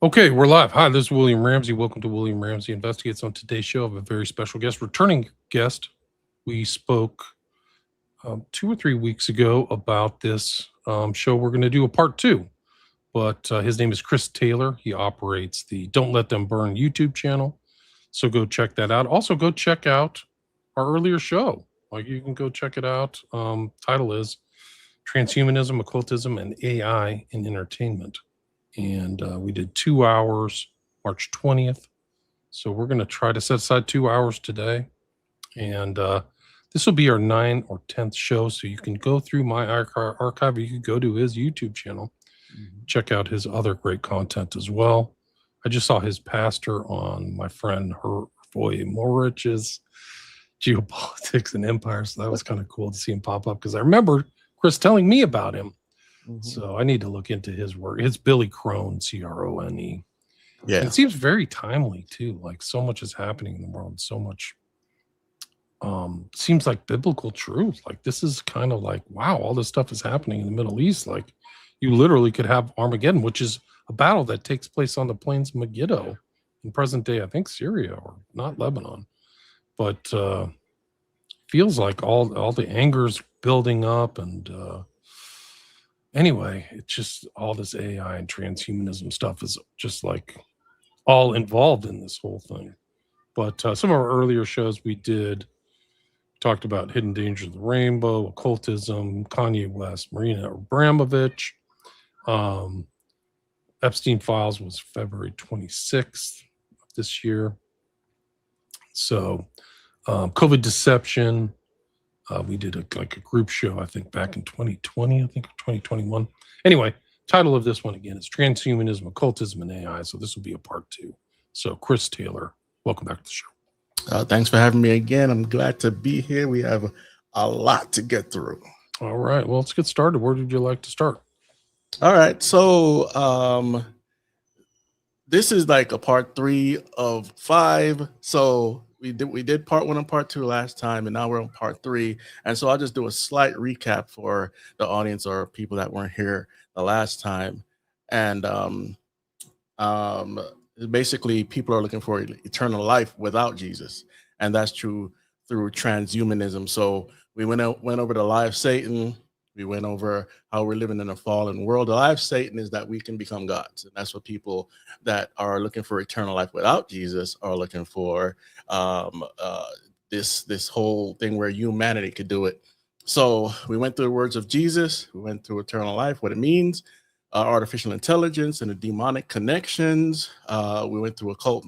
Okay, we're live. Hi, this is William Ramsey. Welcome to William Ramsey Investigates. On today's show, I have a very special guest, returning guest. We spoke 2 or 3 weeks ago about this show. We're going to do a part two, but his name is Chris Taylor. He operates the Don't Let Them Burn YouTube channel. So go check that out. Also, go check out our earlier show. Like, you can go check it out. Title is Transhumanism, Occultism, and AI in Entertainment. And we did 2 hours March 20th. So we're going to try to set aside 2 hours today. And this will be our 9th or 10th show. So you can go through my archive. You can go to his YouTube channel, check out his other great content as well. I just saw his pastor on my friend Hervoy Morich's Geopolitics and Empire. So that was kind of cool to see him pop up, because I remember Chris telling me about him. So I need to look into his work. It's Billy Crone, Crone. Yeah. And it seems very timely too. Like, so much is happening in the world. So much seems like biblical truth. Like, this is kind of like, wow, all this stuff is happening in the Middle East. Like, you literally could have Armageddon, which is a battle that takes place on the plains of Megiddo in present day, I think, Syria, or not Lebanon. But feels like all the anger's building up. And anyway, it's just all this AI and transhumanism stuff is just like all involved in this whole thing. But some of our earlier shows we talked about Hidden Dangers of the Rainbow, Occultism, Kanye West, Marina Abramovich. Epstein Files was February 26th of this year. So COVID deception. We did a group show, I think, back in 2020, I think 2021. Anyway, title of this one again is Transhumanism, Occultism, and AI. So this will be a part 2. So Chris Taylor, welcome back to the show. Thanks for having me again. I'm glad to be here. We have a lot to get through. All right. Well, let's get started. Where did you like to start? All right. So this is like a part 3 of 5. So we did part 1 and part 2 last time, and now we're on part 3. And so I'll just do a slight recap for the audience or people that weren't here the last time. And basically, people are looking for eternal life without Jesus, and that's true through transhumanism. So we went over the lie of Satan. We went over how we're living in a fallen world. The lie of Satan is that we can become gods, and that's what people that are looking for eternal life without Jesus are looking for. This whole thing where humanity could do it. So we went through the words of Jesus. We went through eternal life, what it means. Artificial intelligence and the demonic connections. We went through occult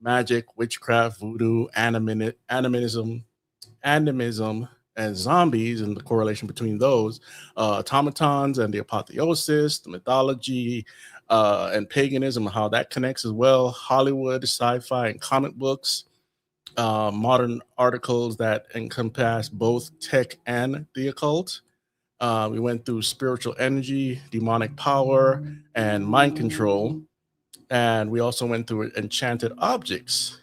magic, witchcraft, voodoo, animism, and zombies, and the correlation between those, automatons and the apotheosis, the mythology, and paganism, and how that connects as well. Hollywood, sci-fi, and comic books. Modern articles that encompass both tech and the occult. We went through spiritual energy, demonic power, and mind control. And we also went through enchanted objects,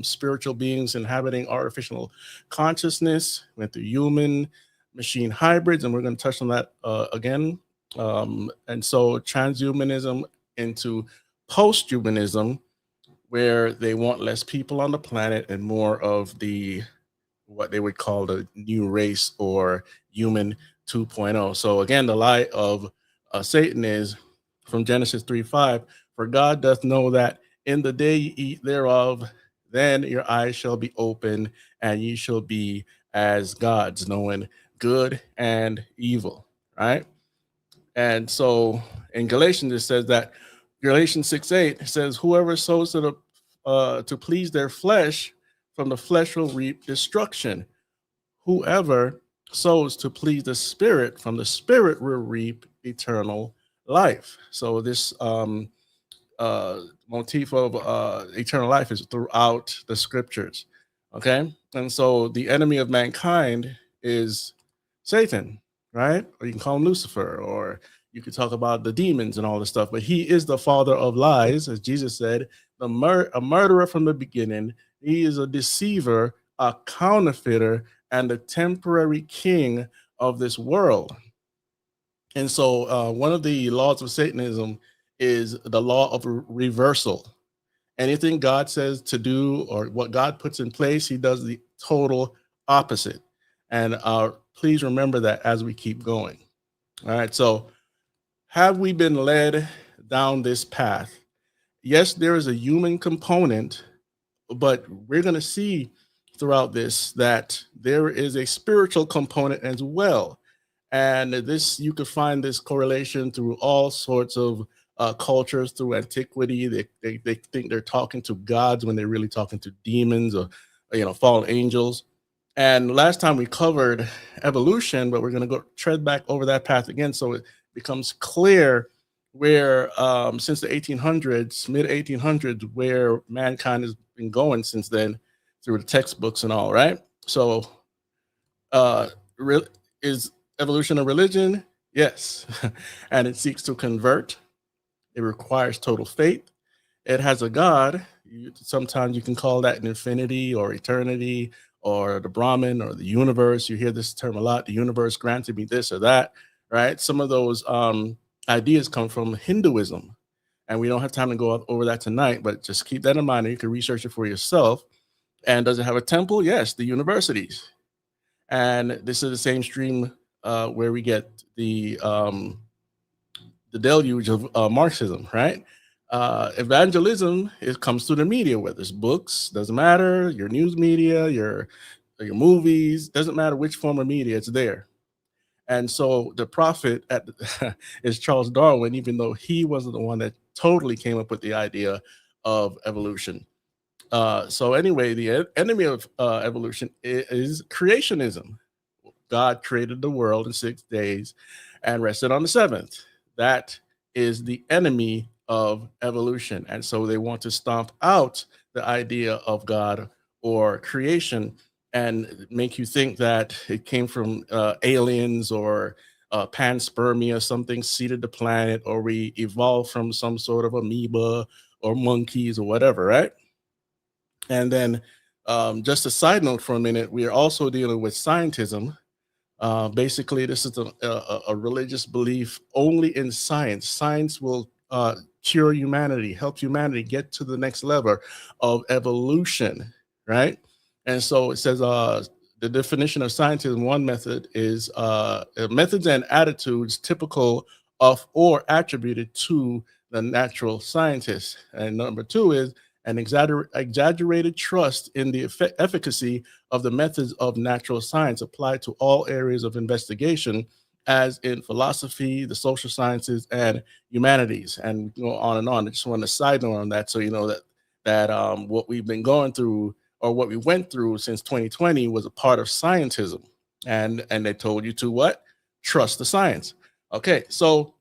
spiritual beings inhabiting artificial consciousness. We went through human machine hybrids, and we're going to touch on that again. And so transhumanism into posthumanism, where they want less people on the planet and more of what they would call the new race or human 2.0. So again, the lie of Satan is from Genesis 3:5. For God doth know that in the day ye eat thereof, then your eyes shall be open, and ye shall be as gods, knowing good and evil. Right? And so in Galatians, it says that Galatians 6:8 says, whoever sows to please their flesh, from the flesh will reap destruction. Whoever sows to please the Spirit, from the Spirit will reap eternal life. So this motif of eternal life is throughout the scriptures. Okay, and so the enemy of mankind is Satan, right? Or you can call him Lucifer, or you could talk about the demons and all this stuff, but he is the father of lies, as Jesus said, a murderer from the beginning. He is a deceiver, a counterfeiter, and a temporary king of this world. And so one of the laws of Satanism is the law of reversal. Anything God says to do or what God puts in place, he does the total opposite. And please remember that as we keep going. All right. So, have we been led down this path? Yes, there is a human component, but we're going to see throughout this that there is a spiritual component as well. And this, you could find this correlation through all sorts of cultures through antiquity. They think they're talking to gods when they're really talking to demons or fallen angels. And last time we covered evolution, but we're going to go tread back over that path again, so it becomes clear where since the 1800s, mid 1800s, where mankind has been going since then through the textbooks and all, right? So, is evolution a religion? Yes. And it seeks to convert. It requires total faith. It has a God. Sometimes you can call that an infinity or eternity or the Brahman or the universe. You hear this term a lot. The universe granted me this or that, right? Some of those ideas come from Hinduism. And we don't have time to go over that tonight, but just keep that in mind. And you can research it for yourself. And does it have a temple? Yes, the universities. And this is the same stream where we get the deluge of Marxism, right? Evangelism, it comes through the media, whether it's books, doesn't matter, your news media, your movies, doesn't matter which form of media, it's there. And so the prophet is Charles Darwin, even though he wasn't the one that totally came up with the idea of evolution. So anyway, the enemy of evolution is creationism. God created the world in 6 days and rested on the seventh. That is the enemy of evolution. And so they want to stomp out the idea of God or creation and make you think that it came from aliens or panspermia, something seeded the planet, or we evolved from some sort of amoeba or monkeys or whatever, right? And then just a side note for a minute, we are also dealing with scientism. Basically, this is a religious belief only in science. Science will cure humanity, help humanity get to the next level of evolution, right? And so it says the definition of scientism, one method is methods and attitudes typical of or attributed to the natural scientist. And number two is an exaggerated trust in the efficacy of the methods of natural science applied to all areas of investigation, as in philosophy, the social sciences, and humanities, and go on and on. I just want to side note on that, so you know that what we've been going through, or what we went through since 2020, was a part of scientism, and they told you to what? Trust the science. Okay, so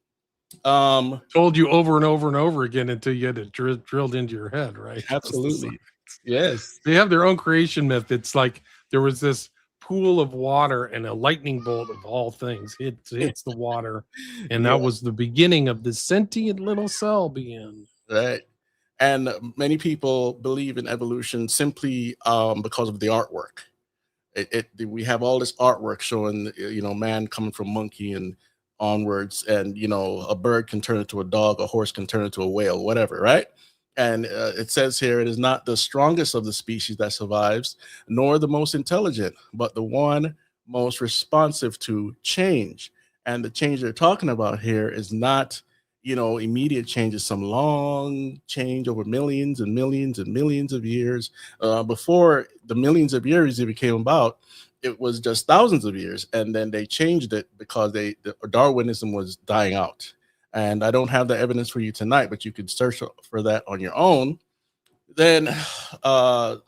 told you over and over and over again until you had it drilled into your head, right? Absolutely. Yes. They have their own creation myth. It's like there was this pool of water and a lightning bolt of all things hits the water, and that was the beginning of the sentient little cell being. Right. And many people believe in evolution simply because of the artwork. We have all this artwork showing, man coming from monkey and onwards, and a bird can turn into a dog, a horse can turn into a whale, whatever, right? And it says here, it is not the strongest of the species that survives, nor the most intelligent, but the one most responsive to change. And the change they're talking about here is not, immediate change, is some long change over millions and millions and millions of years. Before the millions of years it came about, it was just thousands of years, and then they changed it because Darwinism was dying out. And I don't have the evidence for you tonight, but you could search for that on your own. Then the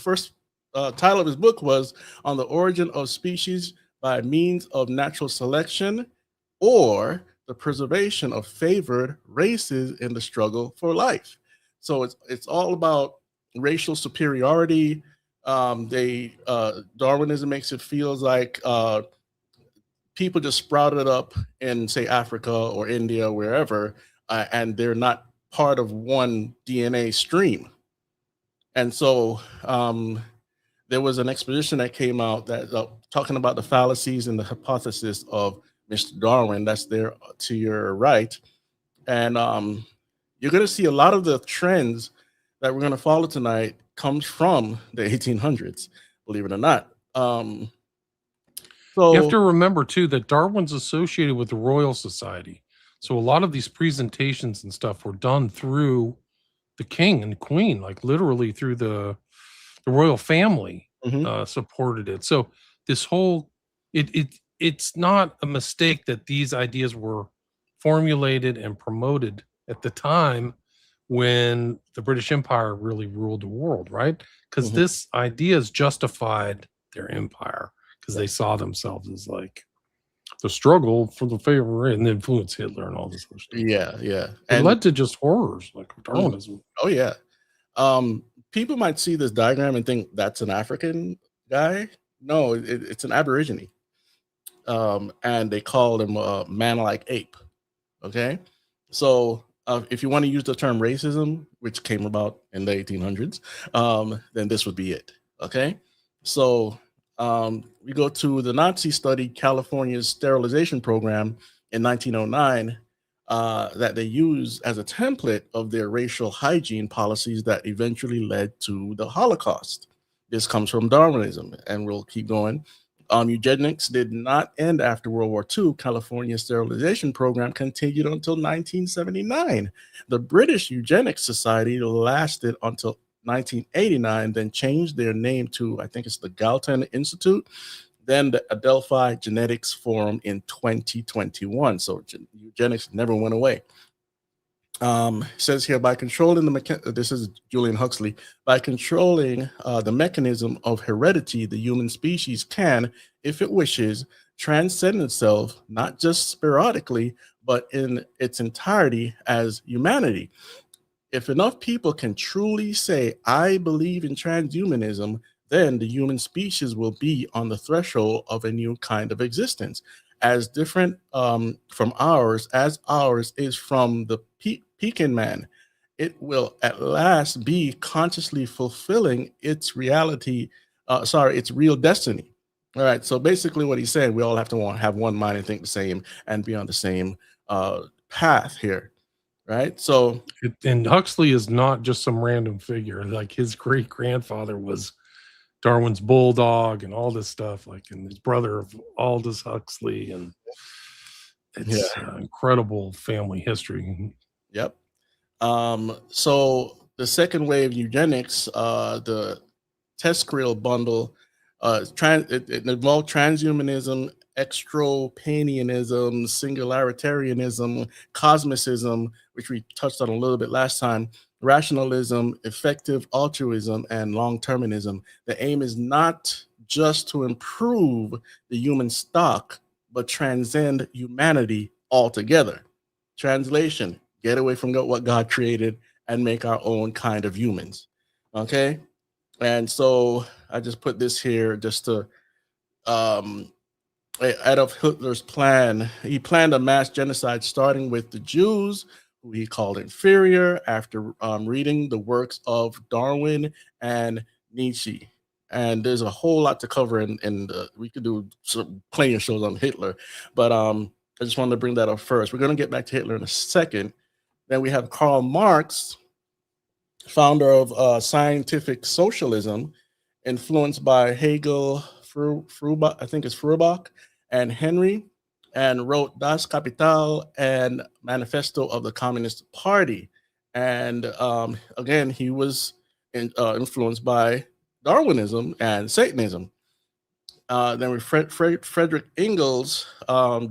first title of his book was On the Origin of Species by Means of Natural Selection, or the Preservation of Favored Races in the Struggle for Life. So it's all about racial superiority. Darwinism makes it feels like people just sprouted up in, say, Africa or India, wherever, and they're not part of one DNA stream. And so there was an exposition that came out that talking about the fallacies and the hypothesis of Mr. Darwin. That's there to your right. And you're going to see a lot of the trends that we're going to follow tonight comes from the 1800s, believe it or not. You have So to remember too that Darwin's associated with the Royal Society. So a lot of these presentations and stuff were done through the king and the queen, like literally through the royal family mhm, supported it. So this whole it's not a mistake that these ideas were formulated and promoted at the time when the British Empire really ruled the world, right? Because mhm, this ideas justified their empire because yeah, they saw themselves as like the struggle for the favor and influence Hitler and all this other stuff. yeah, yeah. It And led to just horrors like mhm, Darwinism. oh yeah. People might see this diagram and think that's an African guy. No, it's an Aborigine. And they called him a man-like ape. Okay, so if you want to use the term racism, which came about in the 1800s, then this would be it. Okay, so we go to the Nazi studied California's sterilization program in 1909 that they used as a template of their racial hygiene policies that eventually led to the Holocaust. This comes from Darwinism, and we'll keep going. Eugenics did not end after World War II. California's sterilization program continued until 1979. The British Eugenics Society lasted until 1989, then changed their name to, I think it's the Galton Institute, then the Adelphi Genetics Forum in 2021. So eugenics never went away. Says here, by controlling this is Julian Huxley, by controlling the mechanism of heredity, the human species can, if it wishes, transcend itself, not just sporadically, but in its entirety as humanity. If enough people can truly say, I believe in transhumanism, then the human species will be on the threshold of a new kind of existence, as different from ours as ours is from the Pekin man. It will at last be consciously fulfilling its reality, its real destiny. All right. So basically, what he's saying, we all have to have one mind and think the same and be on the same path here. Right. So, And Huxley is not just some random figure. Like his great grandfather was Darwin's bulldog and all this stuff. Like, and his brother of Aldous Huxley, and yeah. it's incredible family history. Yep. So the second wave eugenics, the Tescrill bundle, it involved transhumanism, extropanianism, singularitarianism, cosmicism, which we touched on a little bit last time, rationalism, effective altruism, and long-termism. The aim is not just to improve the human stock, but transcend humanity altogether. Translation: get away from what God created and make our own kind of humans. Okay. And so I just put this here just to Adolf Hitler's plan. He planned a mass genocide starting with the Jews, who he called inferior, after reading the works of Darwin and Nietzsche. And there's a whole lot to cover, we could do plenty of shows on Hitler, but I just wanted to bring that up first. We're going to get back to Hitler in a second. Then we have Karl Marx, founder of scientific socialism, influenced by Hegel, Feuerbach, I think it's Feuerbach, and Henry, and wrote Das Kapital and Manifesto of the Communist Party. And again, he was influenced by Darwinism and Satanism. Then we Frederick Engels,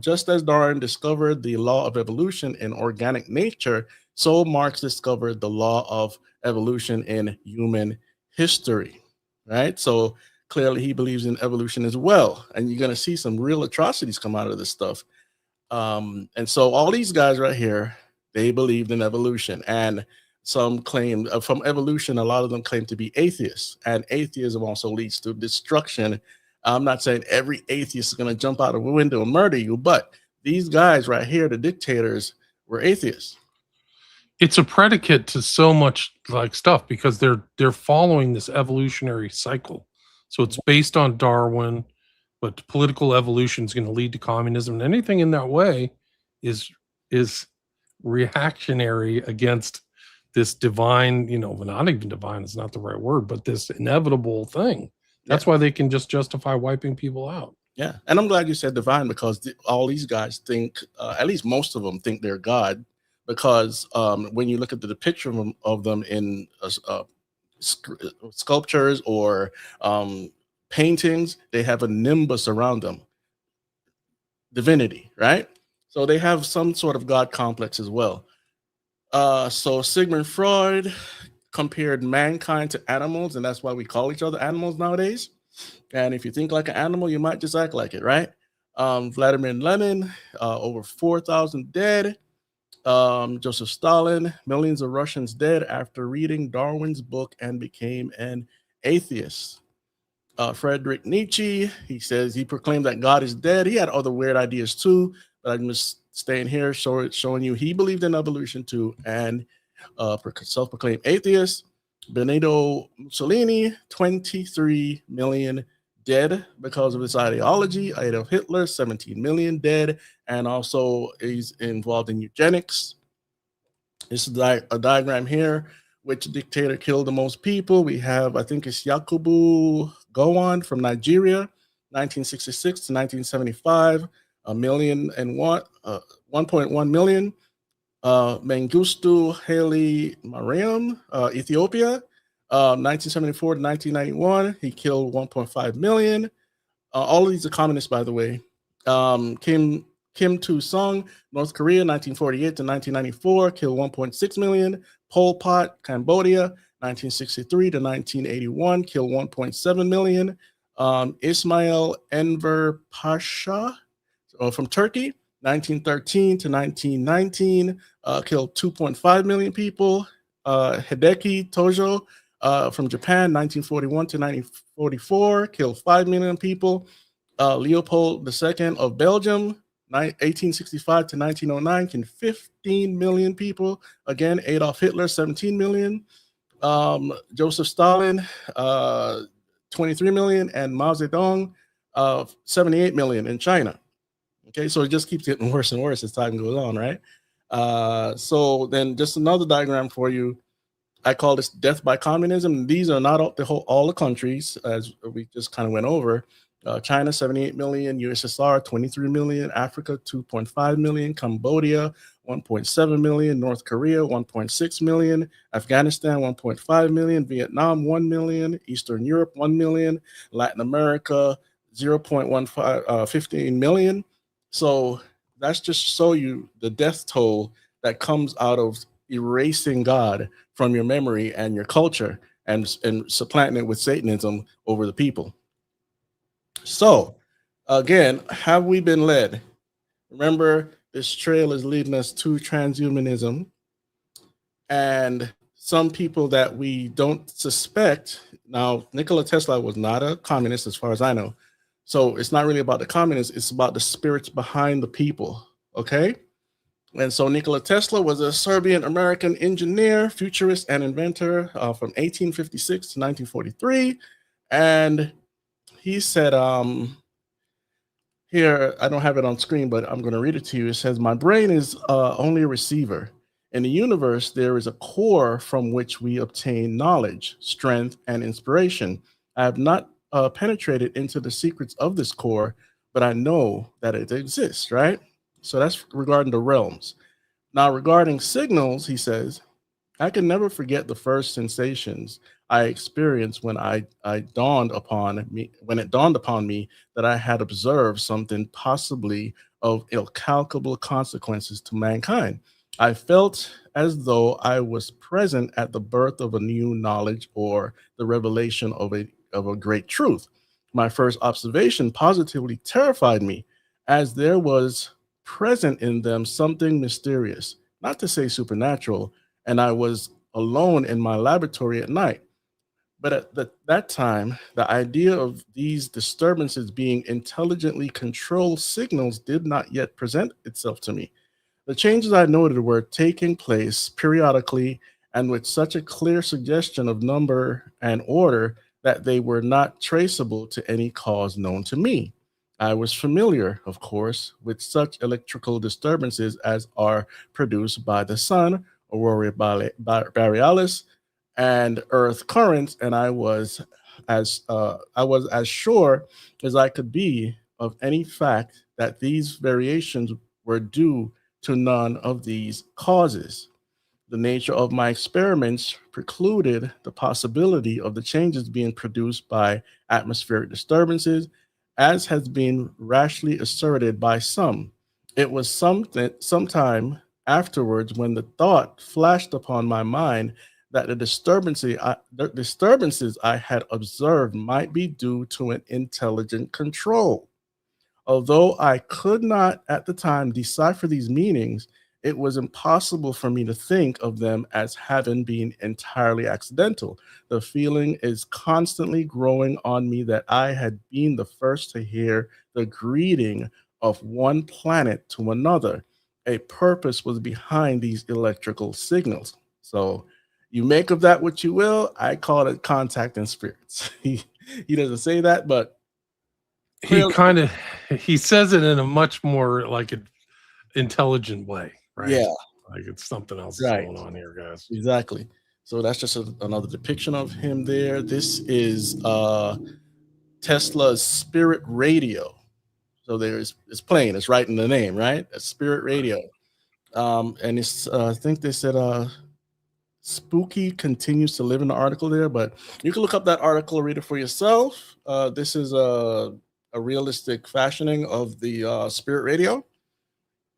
just as Darwin discovered the law of evolution in organic nature, so Marx discovered the law of evolution in human history, right? So clearly he believes in evolution as well. And you're going to see some real atrocities come out of this stuff. And so all these guys right here, they believed in evolution. And some claim from evolution, a lot of them claim to be atheists. And atheism also leads to destruction. I'm not saying every atheist is going to jump out of a window and murder you, but these guys right here, the dictators, were atheists. It's a predicate to so much like stuff because they're following this evolutionary cycle. So it's based on Darwin, but political evolution is going to lead to communism, and anything in that way is reactionary against this divine, well, not even divine, it's not the right word, but this inevitable thing. That's why they can just justify wiping people out. Yeah. And I'm glad you said divine, because all these guys think, at least most of them think they're God, because when you look at the depiction of them in sculptures or paintings, they have a nimbus around them, divinity, right? So they have some sort of God complex as well. So Sigmund Freud compared mankind to animals, and that's why we call each other animals nowadays. And if you think like an animal, you might just act like it, right? Vladimir Lenin, over 4,000 dead. Joseph Stalin, millions of Russians dead after reading Darwin's book and became an atheist. Friedrich Nietzsche, he says he proclaimed that God is dead. He had other weird ideas too, but I'm just staying here showing you he believed in evolution too, and self-proclaimed atheist. Benito Mussolini, 23 million dead because of his ideology. Adolf Hitler, 17 million dead, and also he's involved in eugenics. This is a diagram here. Which dictator killed the most people? We have, I think it's Yakubu Gowon from Nigeria, 1966 to 1975, 1.1 million. Mengistu Haile Mariam, Ethiopia, 1974 to 1991. He killed 1.5 million. All of these are communists, by the way. Kim Tu-sung, North Korea, 1948 to 1994, killed 1.6 million. Pol Pot, Cambodia, 1963 to 1981, killed 1.7 million. Ismail Enver Pasha from Turkey, 1913 to 1919, killed 2.5 million people. Hideki Tojo from Japan, 1941 to 1944, killed 5 million people. Leopold II of Belgium, 1865 to 1909, killed 15 million people. Again, Adolf Hitler, 17 million. Joseph Stalin, 23 million. And Mao Zedong, 78 million in China. Okay, so it just keeps getting worse and worse as time goes on, right? So then just another diagram for you. I call this death by communism. These are not all the countries, as we just kind of went over. China, 78 million, USSR, 23 million, Africa, 2.5 million, Cambodia, 1.7 million, North Korea, 1.6 million, Afghanistan, 1.5 million, Vietnam, 1 million, Eastern Europe, 1 million, Latin America, 15 million. So that's just show you the death toll that comes out of erasing God from your memory and your culture and supplanting it with Satanism over the people. So again, have we been led? Remember, this trail is leading us to transhumanism, and some people that we don't suspect. Now, Nikola Tesla was not a communist as far as I know. So it's not really about the communists, it's about the spirits behind the people, okay? And so Nikola Tesla was a Serbian-American engineer, futurist, and inventor from 1856 to 1943. And he said, here, I don't have it on screen, but I'm going to read it to you. It says, my brain is only a receiver. In the universe, there is a core from which we obtain knowledge, strength, and inspiration. I have not penetrated into the secrets of this core, but I know that it exists, right? So that's regarding the realms. Now, regarding signals, he says, I can never forget the first sensations I experienced when it dawned upon me that I had observed something possibly of incalculable consequences to mankind. I felt as though I was present at the birth of a new knowledge or the revelation of a great truth. My first observation positively terrified me, as there was present in them something mysterious, not to say supernatural, and I was alone in my laboratory at night. But at that time, the idea of these disturbances being intelligently controlled signals did not yet present itself to me. The changes I noted were taking place periodically and with such a clear suggestion of number and order that they were not traceable to any cause known to me. I was familiar, of course, with such electrical disturbances as are produced by the sun, aurora borealis, and earth currents, and I was as sure as I could be of any fact that these variations were due to none of these causes. The nature of my experiments precluded the possibility of the changes being produced by atmospheric disturbances, as has been rashly asserted by some. It was sometime afterwards when the thought flashed upon my mind that the disturbances I had observed might be due to an intelligent control. Although I could not at the time decipher these meanings, it was impossible for me to think of them as having been entirely accidental. The feeling is constantly growing on me that I had been the first to hear the greeting of one planet to another. A purpose was behind these electrical signals. So you make of that what you will. I call it contacting spirits. He doesn't say that, but He clearly, kind of he says it in a much more like an intelligent way, right? yeah, Like it's something else is right. going on here, guys. Exactly. So that's just another depiction of him there. This is Tesla's Spirit Radio. So there's it's playing, it's right in the name, right? A Spirit Radio. And it's I think they said Spooky continues to live in the article there, but you can look up that article, read it for yourself. This is a realistic fashioning of the Spirit Radio.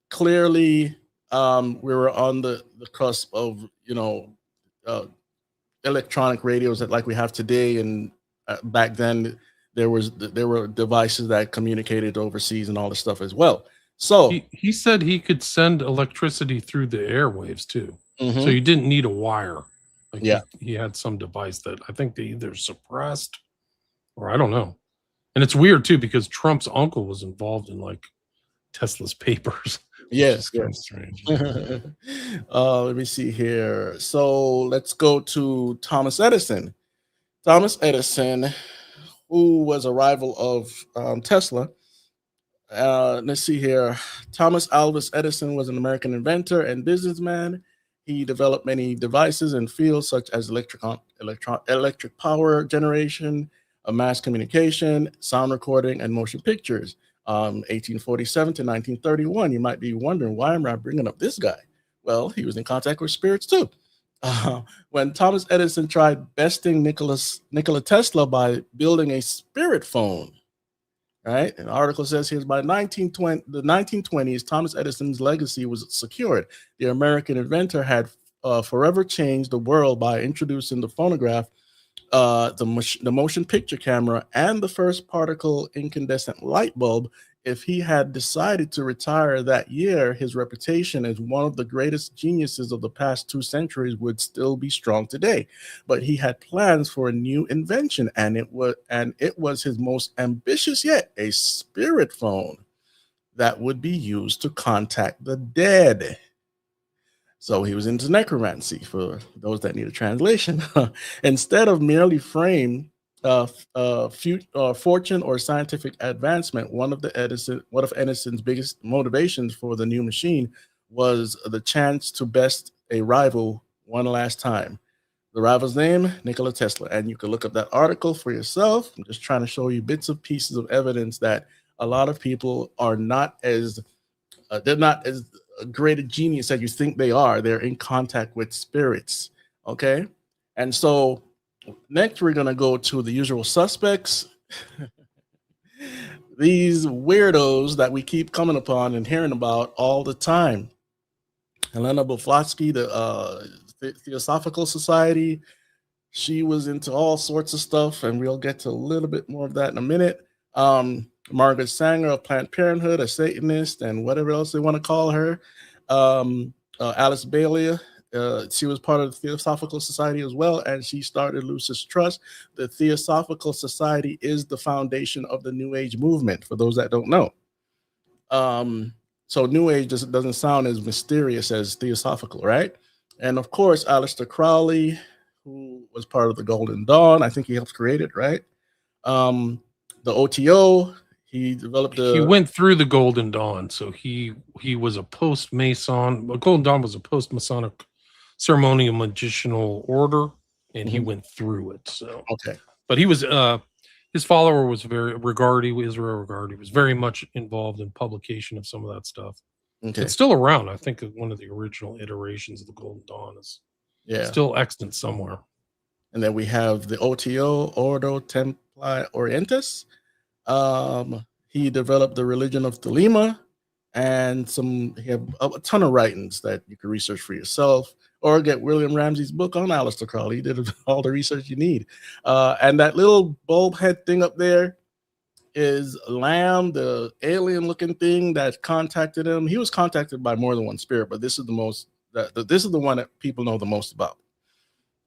Clearly, we were on the cusp of, uh, electronic radios that like we have today, and back then there were devices that communicated overseas and all this stuff as well. So, He said he could send electricity through the airwaves too. So mhm, you didn't need a wire. Like yeah, he had some device that I think they either suppressed or I don't know. And it's weird too because Trump's uncle was involved in like Tesla's papers, which is yes, kind of yes. strange. Let me see here. So let's go to Thomas Edison. Thomas Edison, who was a rival of Tesla. Let's see here. Thomas Alvis Edison was an American inventor and businessman. He developed many devices in fields such as electric power generation, mass communication, sound recording, and motion pictures. 1847 to 1931. You might be wondering, why am I bringing up this guy? Well, he was in contact with spirits too. When Thomas Edison tried besting Nikola Tesla by building a spirit phone, right? An article says here by the 1920s, Thomas Edison's legacy was secured. The American inventor had forever changed the world by introducing the phonograph, the motion picture camera, and the first particle incandescent light bulb. If he had decided to retire that year, his reputation as one of the greatest geniuses of the past 2 centuries would still be strong today. But he had plans for a new invention, and it was his most ambitious yet, a spirit phone that would be used to contact the dead. So he was into necromancy, for those that need a translation. Instead of merely frame fortune or scientific advancement, one of Edison's biggest motivations for the new machine was the chance to best a rival one last time. The rival's name, Nikola Tesla. And you can look up that article for yourself. I'm just trying to show you bits of pieces of evidence that a lot of people are not as they're not as great a genius as you think they are. They're in contact with spirits. Okay. And so next we're going to go to the usual suspects. These weirdos that we keep coming upon and hearing about all the time. Helena Blavatsky, the Theosophical Society. She was into all sorts of stuff, and we'll get to a little bit more of that in a minute. Margaret Sanger of Planned Parenthood, a Satanist, and whatever else they want to call her. Alice Bailey, she was part of the Theosophical Society as well, and she started Lucis Trust. The Theosophical Society is the foundation of the New Age movement, for those that don't know. So New Age just doesn't sound as mysterious as Theosophical, right? And of course, Aleister Crowley, who was part of the Golden Dawn. I think he helped create it, right? The OTO, He developed He went through the Golden Dawn, so he was a post-Mason. Golden Dawn was a post-Masonic ceremonial magicianal order, and he went through it. So okay. but he was his follower was Israel Regardi was very much involved in publication of some of that stuff. Okay. It's still around. I think one of the original iterations of the Golden Dawn is still extant somewhere. And then we have the OTO, Ordo Templi Orientis. He developed the religion of Thelema, and he have a ton of writings that you can research for yourself, or get William Ramsey's book on Aleister Crowley. He did all the research you need. And that little bulb head thing up there is Lamb, the alien-looking thing that contacted him. He was contacted by more than one spirit, but this is this is the one that people know the most about.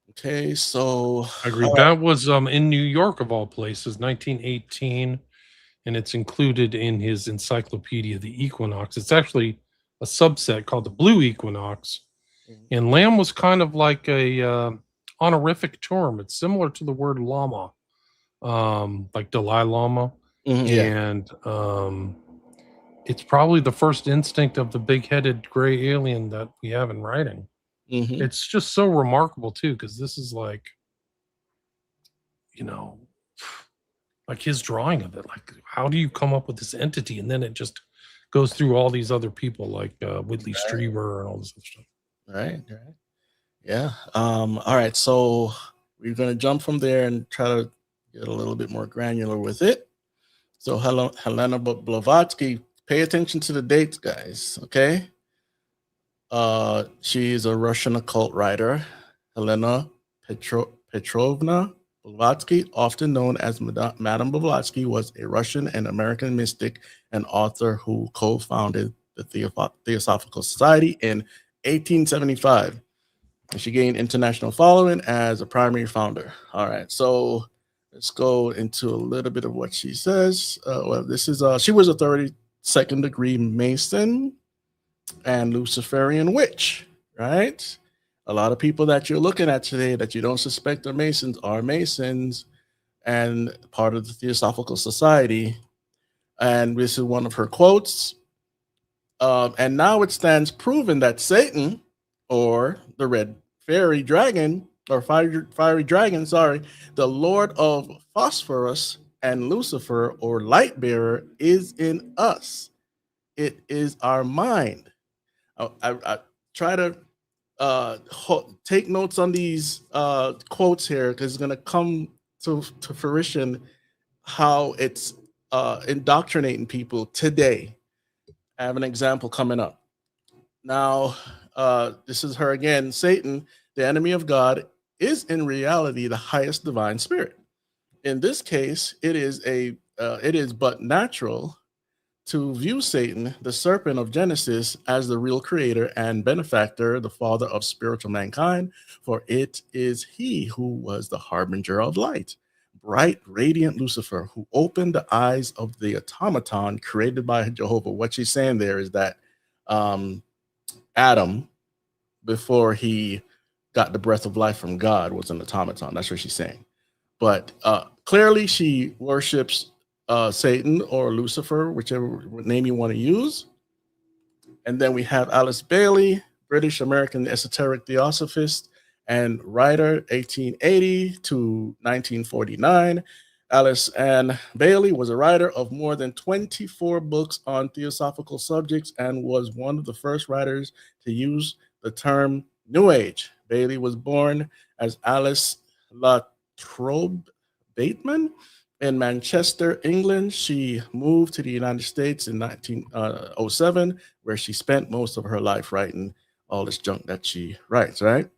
Okay, so I agree. That was in New York of all places, 1918, and it's included in his encyclopedia, The Equinox. It's actually a subset called the Blue Equinox, and Lamb was kind of like a honorific term. It's similar to the word Lama, like Dalai Lama. And it's probably the first instinct of the big-headed gray alien that we have in writing. It's just so remarkable too, because this is like, like his drawing of it. Like, how do you come up with this entity? And then it just goes through all these other people like Whitley Strieber and all this other stuff. Right. Yeah. All right. So we're going to jump from there and try to get a little bit more granular with it. So Helena Blavatsky, pay attention to the dates, guys. Okay. She is a Russian occult writer. Helena Petrovna Blavatsky, often known as Madame Blavatsky, was a Russian and American mystic and author who co-founded the Theosophical Society in 1875. And she gained international following as a primary founder. All right, so let's go into a little bit of what she says. Well, this is she was a 32nd degree Mason and Luciferian witch, right? A lot of people that you're looking at today that you don't suspect are Masons and part of the Theosophical Society. And this is one of her quotes. And now it stands proven that Satan, or the red fiery dragon, or fiery dragon, sorry, the Lord of Phosphorus and Lucifer, or light bearer, is in us. It is our mind. I try to take notes on these quotes here, because it's going to come to fruition how it's indoctrinating people today. I have an example coming up. Now, this is her again. Satan, the enemy of God, is in reality the highest divine spirit. In this case, it is but natural to view Satan, the serpent of Genesis, as the real creator and benefactor, the father of spiritual mankind, for it is he who was the harbinger of light, bright, radiant Lucifer, who opened the eyes of the automaton created by Jehovah. What she's saying there is that Adam, before he got the breath of life from God, was an automaton. That's what she's saying. But clearly she worships Satan or Lucifer, whichever name you want to use. And then we have Alice Bailey, British American esoteric theosophist and writer, 1880 to 1949. Alice Ann Bailey was a writer of more than 24 books on theosophical subjects and was one of the first writers to use the term New Age. Bailey was born as Alice Latrobe Bateman in Manchester, England. She moved to the United States in 1907, where she spent most of her life writing all this junk that she writes, right?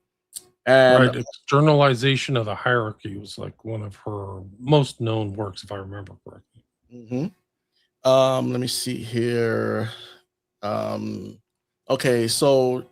And Externalization of the Hierarchy was like one of her most known works, if I remember correctly. Let me see here. Okay, so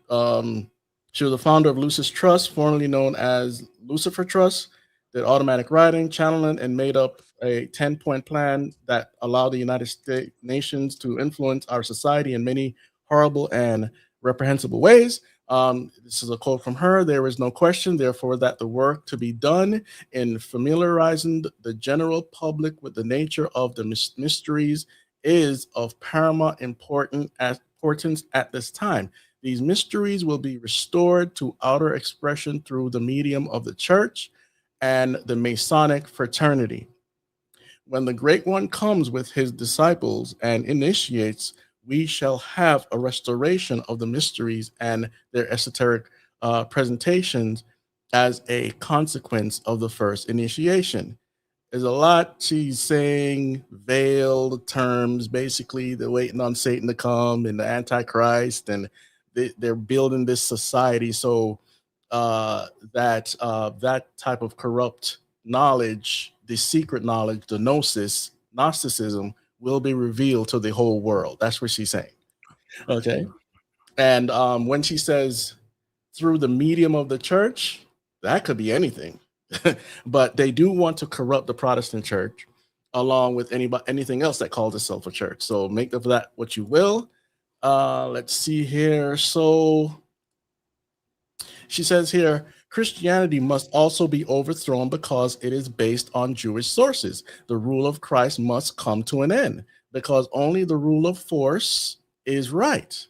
she was the founder of Lucis Trust, formerly known as Lucifer Trust, did automatic writing, channeling, and made up a 10-point plan that allowed the United States nations to influence our society in many horrible and reprehensible ways. This is a quote from her. There is no question, therefore, that the work to be done in familiarizing the general public with the nature of the mysteries is of paramount importance at this time. These mysteries will be restored to outer expression through the medium of the church and the Masonic fraternity. When the Great One comes with his disciples and initiates, we shall have a restoration of the mysteries and their esoteric presentations as a consequence of the first initiation. There's a lot she's saying, veiled terms. Basically, they're waiting on Satan to come and the Antichrist, and they're building this society so that type of corrupt knowledge, the secret knowledge, the Gnosticism, will be revealed to the whole world. That's what she's saying. Okay. And when she says through the medium of the church, that could be anything. But they do want to corrupt the Protestant church along with anything else that calls itself a church. So make of that what you will. Let's see here. So she says here, Christianity must also be overthrown because it is based on Jewish sources. The rule of Christ must come to an end because only the rule of force is right.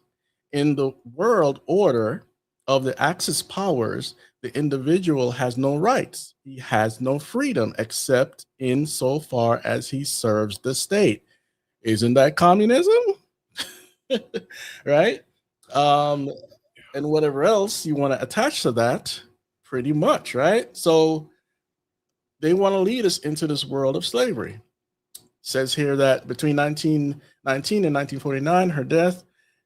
In the world order of the Axis powers, the individual has no rights. He has no freedom except in so far as he serves the state. Isn't that communism? Right? And whatever else you want to attach to that, pretty much, right? So they want to lead us into this world of slavery. It says here that between 1919 and 1949, her death,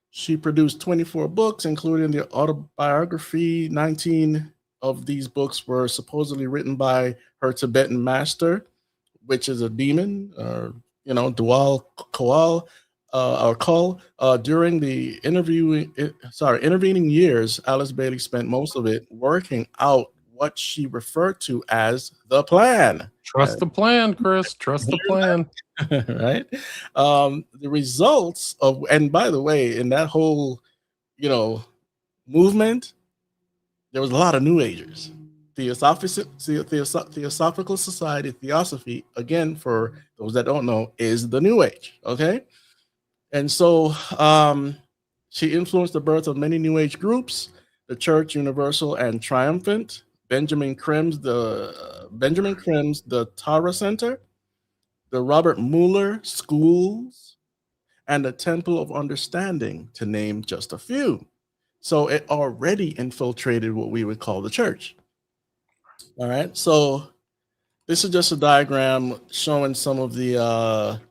she produced 24 books, including the autobiography. 19 of these books were supposedly written by her Tibetan master, which is a demon, or Dual Koal, or Kull. During the intervening years, Alice Bailey spent most of it working out what she referred to as the plan. Trust the plan, Chris. Trust the plan. Right? The results of, and by the way, in that whole, movement, there was a lot of New Agers. Theosophical Society, Theosophy, again, for those that don't know, is the New Age. Okay. And so she influenced the birth of many New Age groups, the Church Universal and Triumphant, Benjamin Krem's the Tara Center, the Robert Mueller Schools, and the Temple of Understanding, to name just a few. So it already infiltrated what we would call the church. All right. So this is just a diagram showing some of the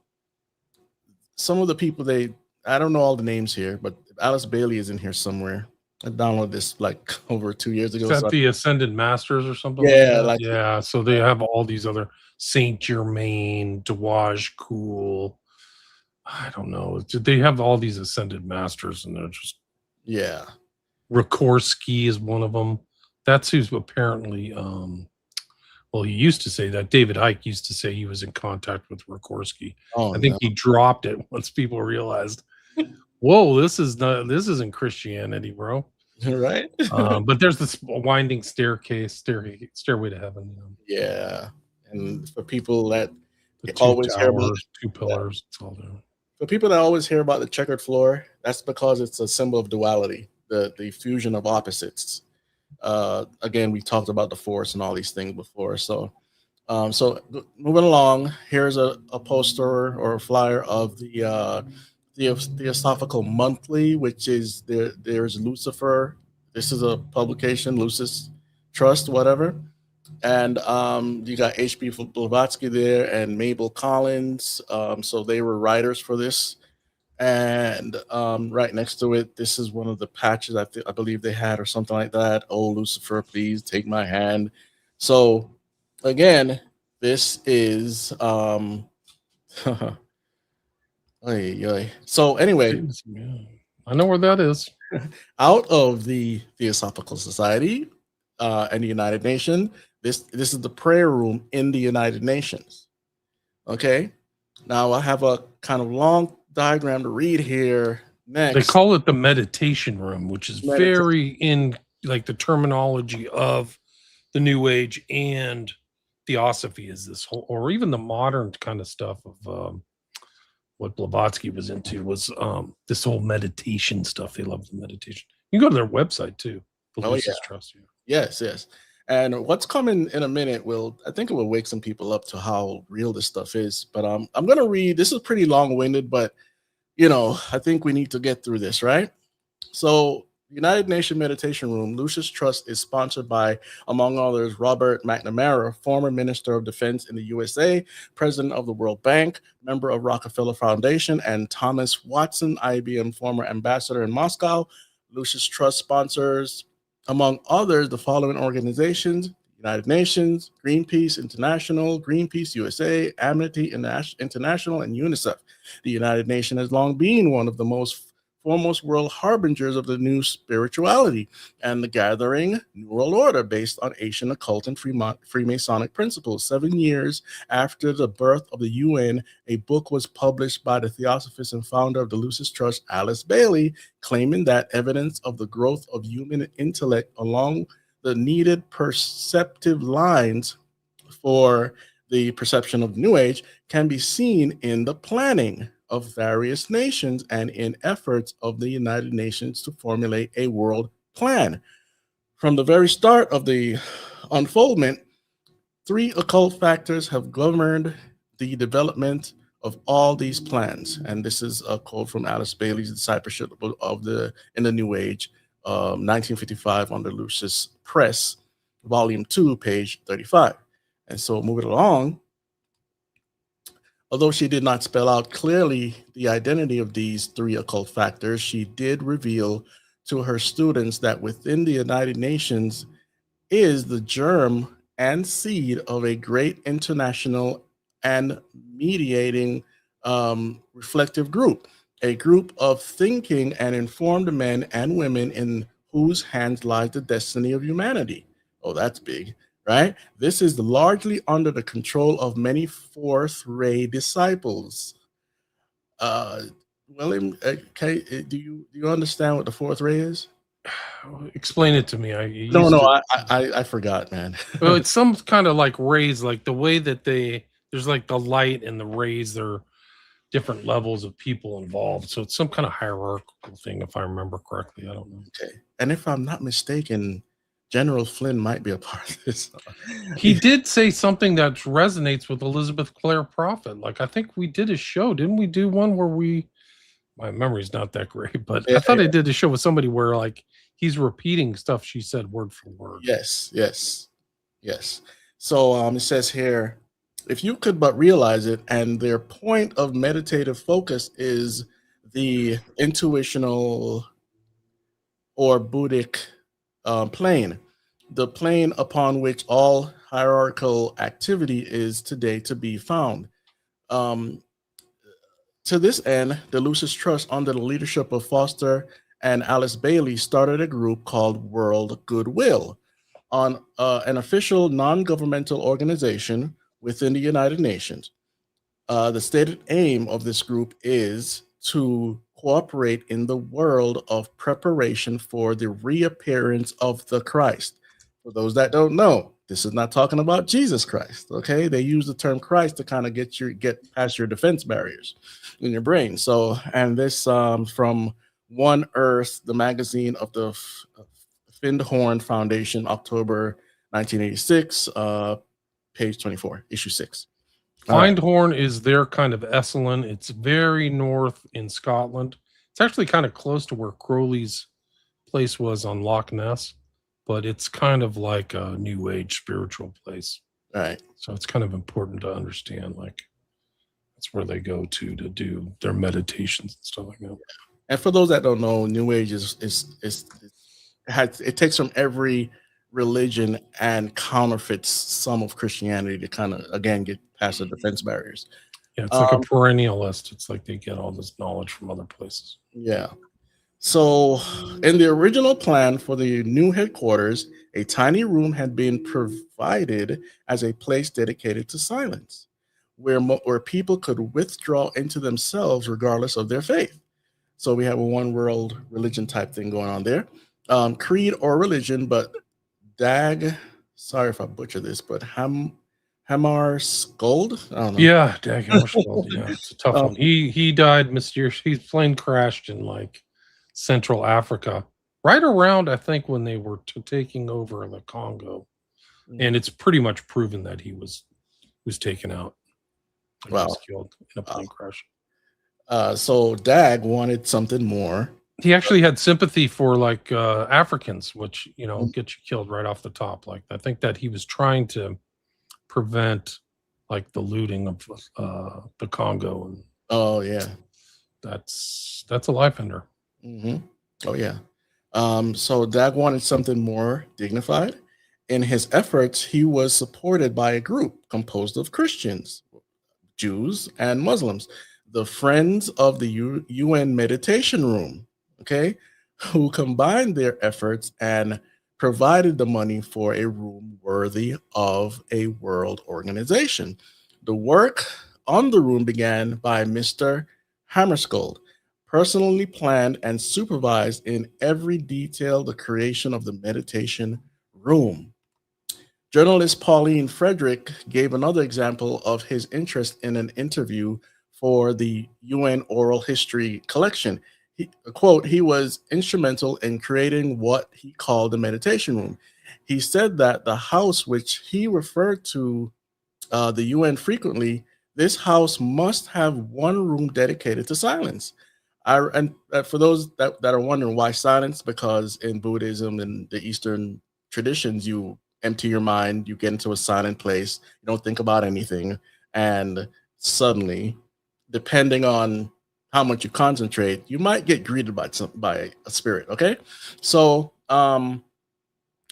people I don't know all the names here, but Alice Bailey is in here somewhere. I downloaded this like over 2 years ago. Is that the Ascended Masters or something? Yeah, yeah. So they have all these other Saint Germain, Dewaj Cool. I don't know. They have all these Ascended Masters, and they're just Rikorsky is one of them. That's who's apparently. Well, he used to say that. David Icke used to say he was in contact with Rikorsky. I think he dropped it once people realized, whoa, this isn't Christianity, bro. Right. But there's this winding stairway to heaven. Yeah. And for people that always hear about two pillars, it's all there. For people that always hear about the checkered floor, that's because it's a symbol of duality, the fusion of opposites. Again, we talked about the force and all these things before. So moving along, here's a poster or a flyer of the Theosophical Monthly, which is there's Lucifer. This is a publication, Lucis Trust, whatever. And you got H.P. Blavatsky there and Mabel Collins. So they were writers for this. And right next to it, this is one of the patches I believe they had or something like that. Oh, Lucifer, please take my hand. So again, this is so anyway, I know where that is. Out of the Theosophical Society and the United Nations, this is the prayer room in the United Nations. Okay, now I have a kind of long diagram to read here They Next, call it the meditation room, which is medita- very in like the terminology of the New Age and Theosophy is this whole, or even the modern kind of stuff of what Blavatsky was into was this whole meditation stuff. They love the meditation. You can go to their website too, the oh yeah, Lucis Trust. Yeah. yes. And what's coming in a minute I think it will wake some people up to how real this stuff is. But I'm gonna read. This is pretty long-winded, but I think we need to get through this, right? So, United Nations Meditation Room, Lucis Trust, is sponsored by, among others, Robert McNamara, former Minister of Defense in the USA, President of the World Bank, member of Rockefeller Foundation, and Thomas Watson, IBM former ambassador in Moscow. Lucis Trust sponsors, among others, the following organizations: United Nations, Greenpeace International, Greenpeace USA, Amnesty International, and UNICEF. The United Nations has long been one of the foremost world harbingers of the new spirituality and the gathering New World Order based on Asian occult and Freemasonic principles. 7 years after the birth of the UN, a book was published by the theosophist and founder of the Lucis Trust, Alice Bailey, claiming that evidence of the growth of human intellect along the needed perceptive lines for the perception of the New Age can be seen in the planning of various nations and in efforts of the United Nations to formulate a world plan. From the very start of the unfoldment, 3 occult factors have governed the development of all these plans. And this is a quote from Alice Bailey's Discipleship in the New Age, 1955, on the Lucis Press, Volume 2, page 35. And so moving along, although she did not spell out clearly the identity of these 3 occult factors, she did reveal to her students that within the United Nations is the germ and seed of a great international and mediating reflective group, a group of thinking and informed men and women in whose hands lies the destiny of humanity. Oh, that's big, right? This is largely under the control of many fourth ray disciples. William, do you understand what the fourth ray is? Explain it to me. I forgot, man. Well, it's some kind of like rays, like the way that there's like the light and the rays. They're different levels of people involved, so it's some kind of hierarchical thing, if I remember correctly. I don't know. Okay, and if I'm not mistaken, General Flynn might be a part of this. He did say something that resonates with Elizabeth Clare Prophet. Like, I think we did a show. Didn't we do one where my memory's not that great, but I thought I did a show with somebody where like he's repeating stuff she said word for word. Yes. So it says here, if you could but realize it, and their point of meditative focus is the intuitional or Buddhic plane, the plane upon which all hierarchical activity is today to be found. To this end, the Lucis Trust, under the leadership of Foster and Alice Bailey, started a group called World Goodwill, on an official non-governmental organization within the United Nations. The stated aim of this group is to cooperate in the world of preparation for the reappearance of the Christ. For those that don't know, this is not talking about Jesus Christ, okay? They use the term Christ to kind of get past your defense barriers in your brain. So, and this from One Earth, the magazine of the Findhorn Foundation, October 1986, page 24, issue 6. Findhorn is their kind of Esalen. It's very north in Scotland. It's actually kind of close to where Crowley's place was on Loch Ness, but it's kind of like a new age spiritual place. Right. So it's kind of important to understand, like, that's where they go to do their meditations and stuff like that. And for those that don't know, New Age it takes from every religion and counterfeits some of Christianity to kind of, again, get past the defense barriers. Yeah, it's like a perennialist. It's like they get all this knowledge from other places. Yeah. So in the original plan for the new headquarters, a tiny room had been provided as a place dedicated to silence, where people could withdraw into themselves regardless of their faith. So we have a one world religion type thing going on there. Creed or religion, but Dag, sorry if I butcher this, but Hamar Skold, I don't know. Yeah, Dag Hammarskjöld. Yeah, it's a tough Um, one. He died mysteriously. His plane crashed in like Central Africa, right around I think when they were taking over the Congo, and it's pretty much proven that he was taken out. And he was wow. killed in a plane crash. So Dag wanted something more. He actually had sympathy for like Africans, which get you killed right off the top. Like I think that he was trying to prevent like the looting of the Congo, and Oh yeah. that's a life ender. Oh yeah. So Dag wanted something more dignified. In his efforts, he was supported by a group composed of Christians, Jews, and Muslims, the Friends of the UN Meditation Room, okay, who combined their efforts and provided the money for a room worthy of a world organization. The work on the room began by Mr. Hammarskjöld, personally planned and supervised in every detail the creation of the meditation room. Journalist Pauline Frederick gave another example of his interest in an interview for the UN Oral History collection. Quote, he was instrumental in creating what he called the meditation room. He said that the house, which he referred to the UN frequently, this house must have one room dedicated to silence. For those that are wondering why silence, because in Buddhism and the Eastern traditions, you empty your mind, you get into a silent place, you don't think about anything, and suddenly, depending on how much you concentrate, you might get greeted by a spirit. Okay, so I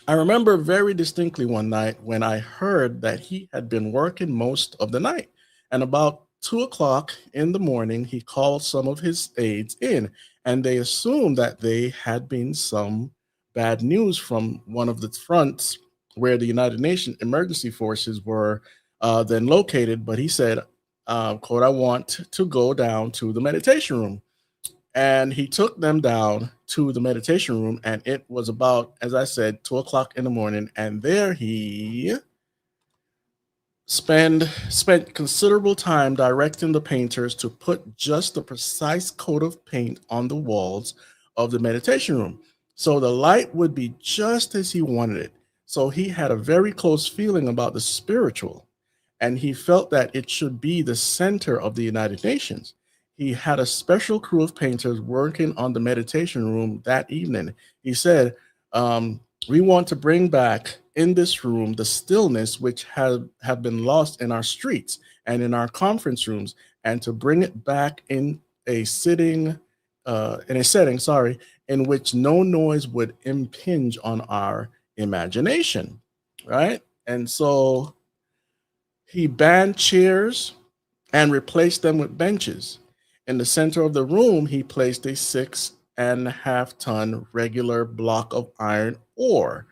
remember very distinctly one night when I heard that he had been working most of the night, and about 2 o'clock in the morning, he called some of his aides in, and they assumed that they had been some bad news from one of the fronts where the United Nations emergency forces were then located. But he said, quote, I want to go down to the meditation room. And he took them down to the meditation room, and it was about, as I said, 2 o'clock in the morning. And there he spent considerable time directing the painters to put just the precise coat of paint on the walls of the meditation room, so the light would be just as he wanted it. So he had a very close feeling about the spiritual, and he felt that it should be the center of the United Nations. He had a special crew of painters working on the meditation room that evening. He said, we want to bring back in this room the stillness which have been lost in our streets and in our conference rooms, and to bring it back in a setting, in which no noise would impinge on our imagination, right? And so he banned chairs and replaced them with benches. In the center of the room, he placed a 6.5-ton regular block of iron ore,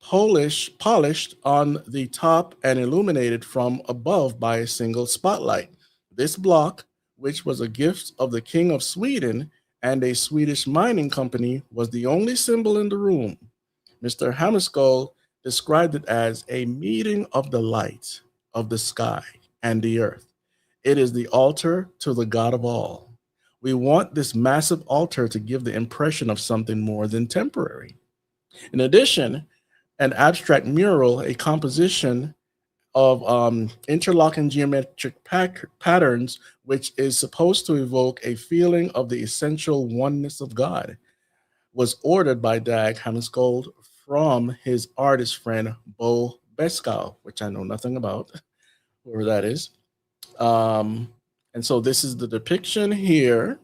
polished on the top and illuminated from above by a single spotlight. This block, which was a gift of the King of Sweden and a Swedish mining company, was the only symbol in the room. Mr. Hammarskjöld described it as a meeting of the light of the sky and the earth. It is the altar to the God of all. We want this massive altar to give the impression of something more than temporary. In addition, an abstract mural, a composition of interlocking geometric patterns, which is supposed to evoke a feeling of the essential oneness of God, was ordered by Dag Hammarskjöld from his artist friend Bo Beskow, which I know nothing about, whoever that is. And so this is the depiction here.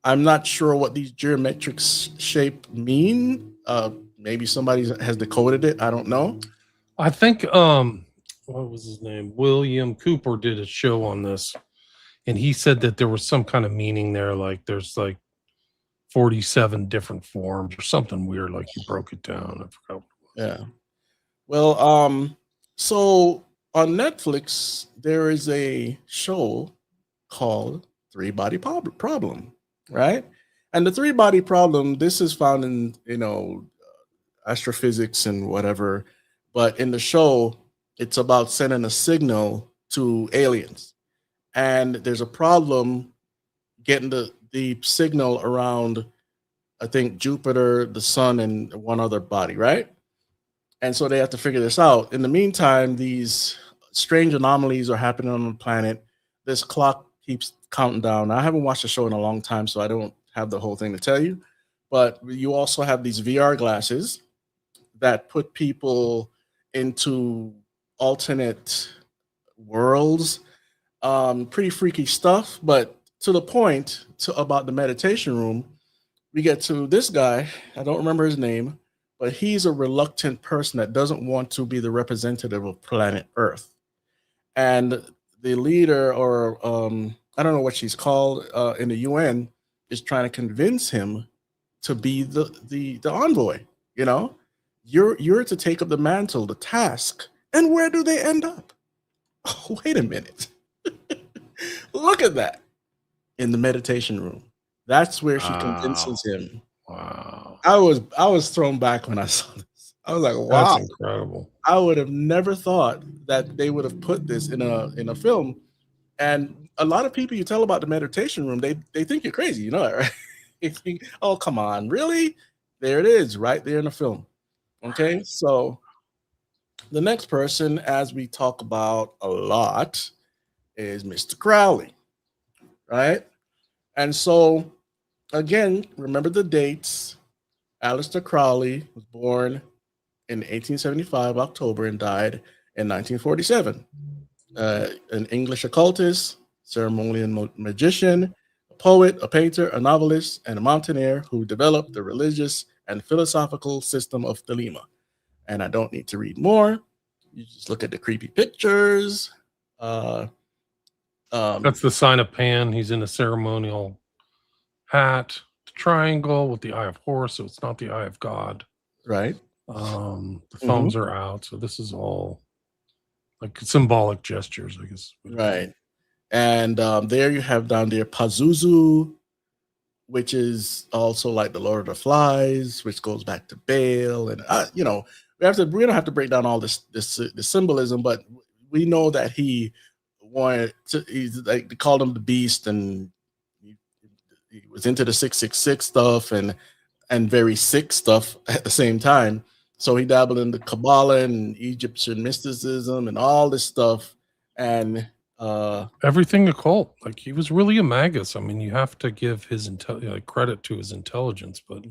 I'm not sure what these geometric shape mean. Maybe somebody has decoded it. I don't know. I think what was his name? William Cooper did a show on this, and he said that there was some kind of meaning there, like there's like 47 different forms or something weird, like you broke it down. I forgot. Yeah. Well, so on Netflix, there is a show called three-body problem, right? And the three-body problem, this is found in, astrophysics and whatever, but in the show, it's about sending a signal to aliens. And there's a problem getting the signal around, I think, Jupiter, the sun, and one other body, right? And so they have to figure this out. In the meantime, these strange anomalies are happening on the planet. This clock keeps counting down. I haven't watched the show in a long time, so I don't have the whole thing to tell you. But you also have these VR glasses that put people into alternate worlds. Pretty freaky stuff. But to the point about the meditation room, we get to this guy. I don't remember his name, but he's a reluctant person that doesn't want to be the representative of planet Earth. And the leader, or I don't know what she's called in the UN, is trying to convince him to be the envoy. You're to take up the mantle, the task. And where do they end up? Oh, wait a minute. Look at that. In the meditation room. That's where she convinces him. Wow. I was thrown back when I saw this. I was like, wow. That's incredible. I would have never thought that they would have put this in a film. And a lot of people you tell about the meditation room, they think you're crazy, you know that, right? They think, oh, come on, really? There it is, right there in the film. Okay, so the next person, as we talk about a lot, is Mr. Crowley, right? And so, again, remember the dates. Aleister Crowley was born in 1875, October, and died in 1947. An English occultist, ceremonial magician, a poet, a painter, a novelist, and a mountaineer who developed the religious and philosophical system of Thelema. And I don't need to read more. You just look at the creepy pictures. That's the sign of Pan. He's in a ceremonial hat, the triangle with the eye of horse, so it's not the eye of God. Right. The thumbs are out, so this is all like symbolic gestures, I guess. Right. And there you have down there Pazuzu, which is also like the Lord of the Flies, which goes back to Baal. And we don't have to break down all this symbolism, but we know that he called him the Beast, and he was into the 666 stuff and very sick stuff at the same time. So he dabbled in the Kabbalah and Egyptian mysticism and all this stuff, and everything occult. Like, he was really a magus. I mean, you have to give his credit to his intelligence, but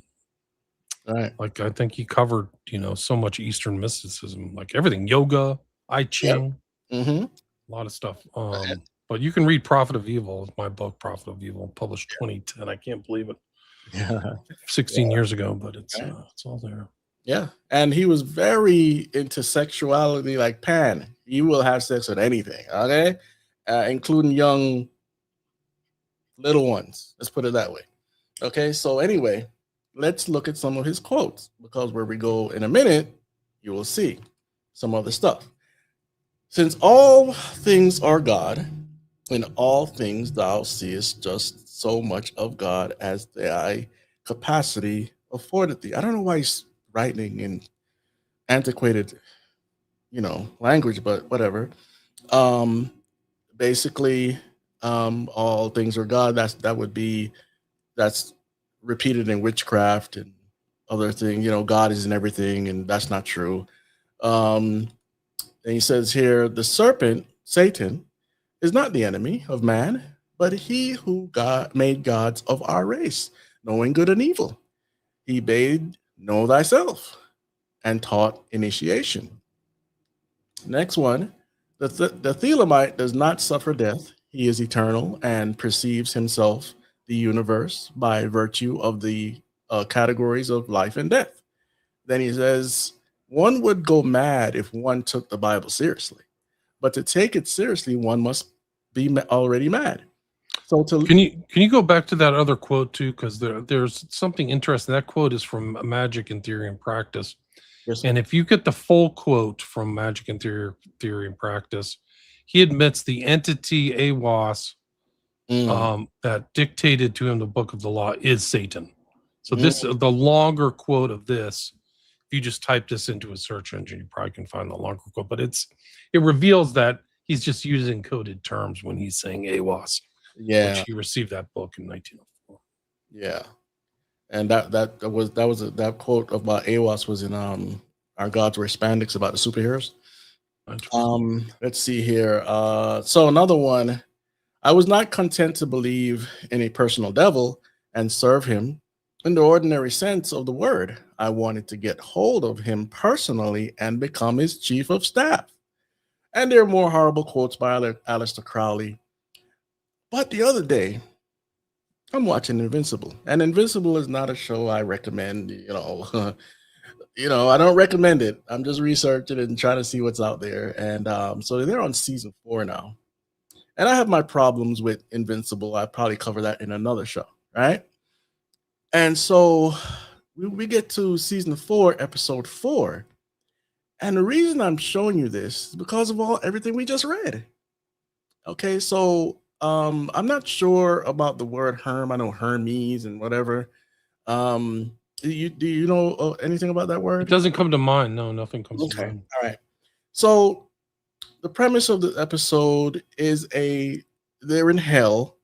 right. Like, I think he covered so much Eastern mysticism, like everything, yoga, I Ching, a lot of stuff. But you can read Prophet of Evil, my book, Prophet of Evil, published 2010. I can't believe it. Yeah. 16 years ago, but it's all there. Yeah. And he was very into sexuality, like Pan. He will have sex with anything, okay? Including young little ones. Let's put it that way. Okay. So anyway, let's look at some of his quotes, because where we go in a minute, you will see some other stuff. Since all things are God, in all things thou seest just so much of God as thy capacity afforded thee. I don't know why he's writing in antiquated, language, but whatever. Basically, all things are God. That's repeated in witchcraft and other things. God is in everything, and that's not true. And he says here, the serpent, Satan, is not the enemy of man, but he who made gods of our race, knowing good and evil. He bade know thyself and taught initiation. Next one, the Thelemite does not suffer death. He is eternal and perceives himself, the universe, by virtue of the categories of life and death. Then he says, one would go mad if one took the Bible seriously, but to take it seriously, one must be already mad. So can you go back to that other quote too? Because there's something interesting. That quote is from Magic and Theory and Practice. Yes, and if you get the full quote from Magic and Theory and Practice, he admits the entity AWAS that dictated to him the book of the law is Satan. So Mm. the longer quote of this, if you just type this into a search engine, you probably can find the longer quote, but it reveals that he's just using coded terms when he's saying AWAS, which Yeah, he received that book in 1904. yeah. And that quote about AWAS was in Our Gods Were Spandex about the superheroes. Interesting. Let's see here. So another one, I was not content to believe in a personal devil and serve him in the ordinary sense of the word. I wanted to get hold of him personally and become his chief of staff. And there are more horrible quotes by Aleister Crowley. But the other day, I'm watching Invincible, and Invincible is not a show I recommend. I don't recommend it. I'm just researching and trying to see what's out there. And so they're on season 4 now. And I have my problems with Invincible. I probably cover that in another show, right? And so we get to season 4, episode 4. And the reason I'm showing you this is because of everything we just read. Okay, so I'm not sure about the word Herm. I know Hermes and whatever. Do you know anything about that It word? doesn't come to mind. No, nothing comes to Okay, mind. all right. So the premise of the episode is they're in hell,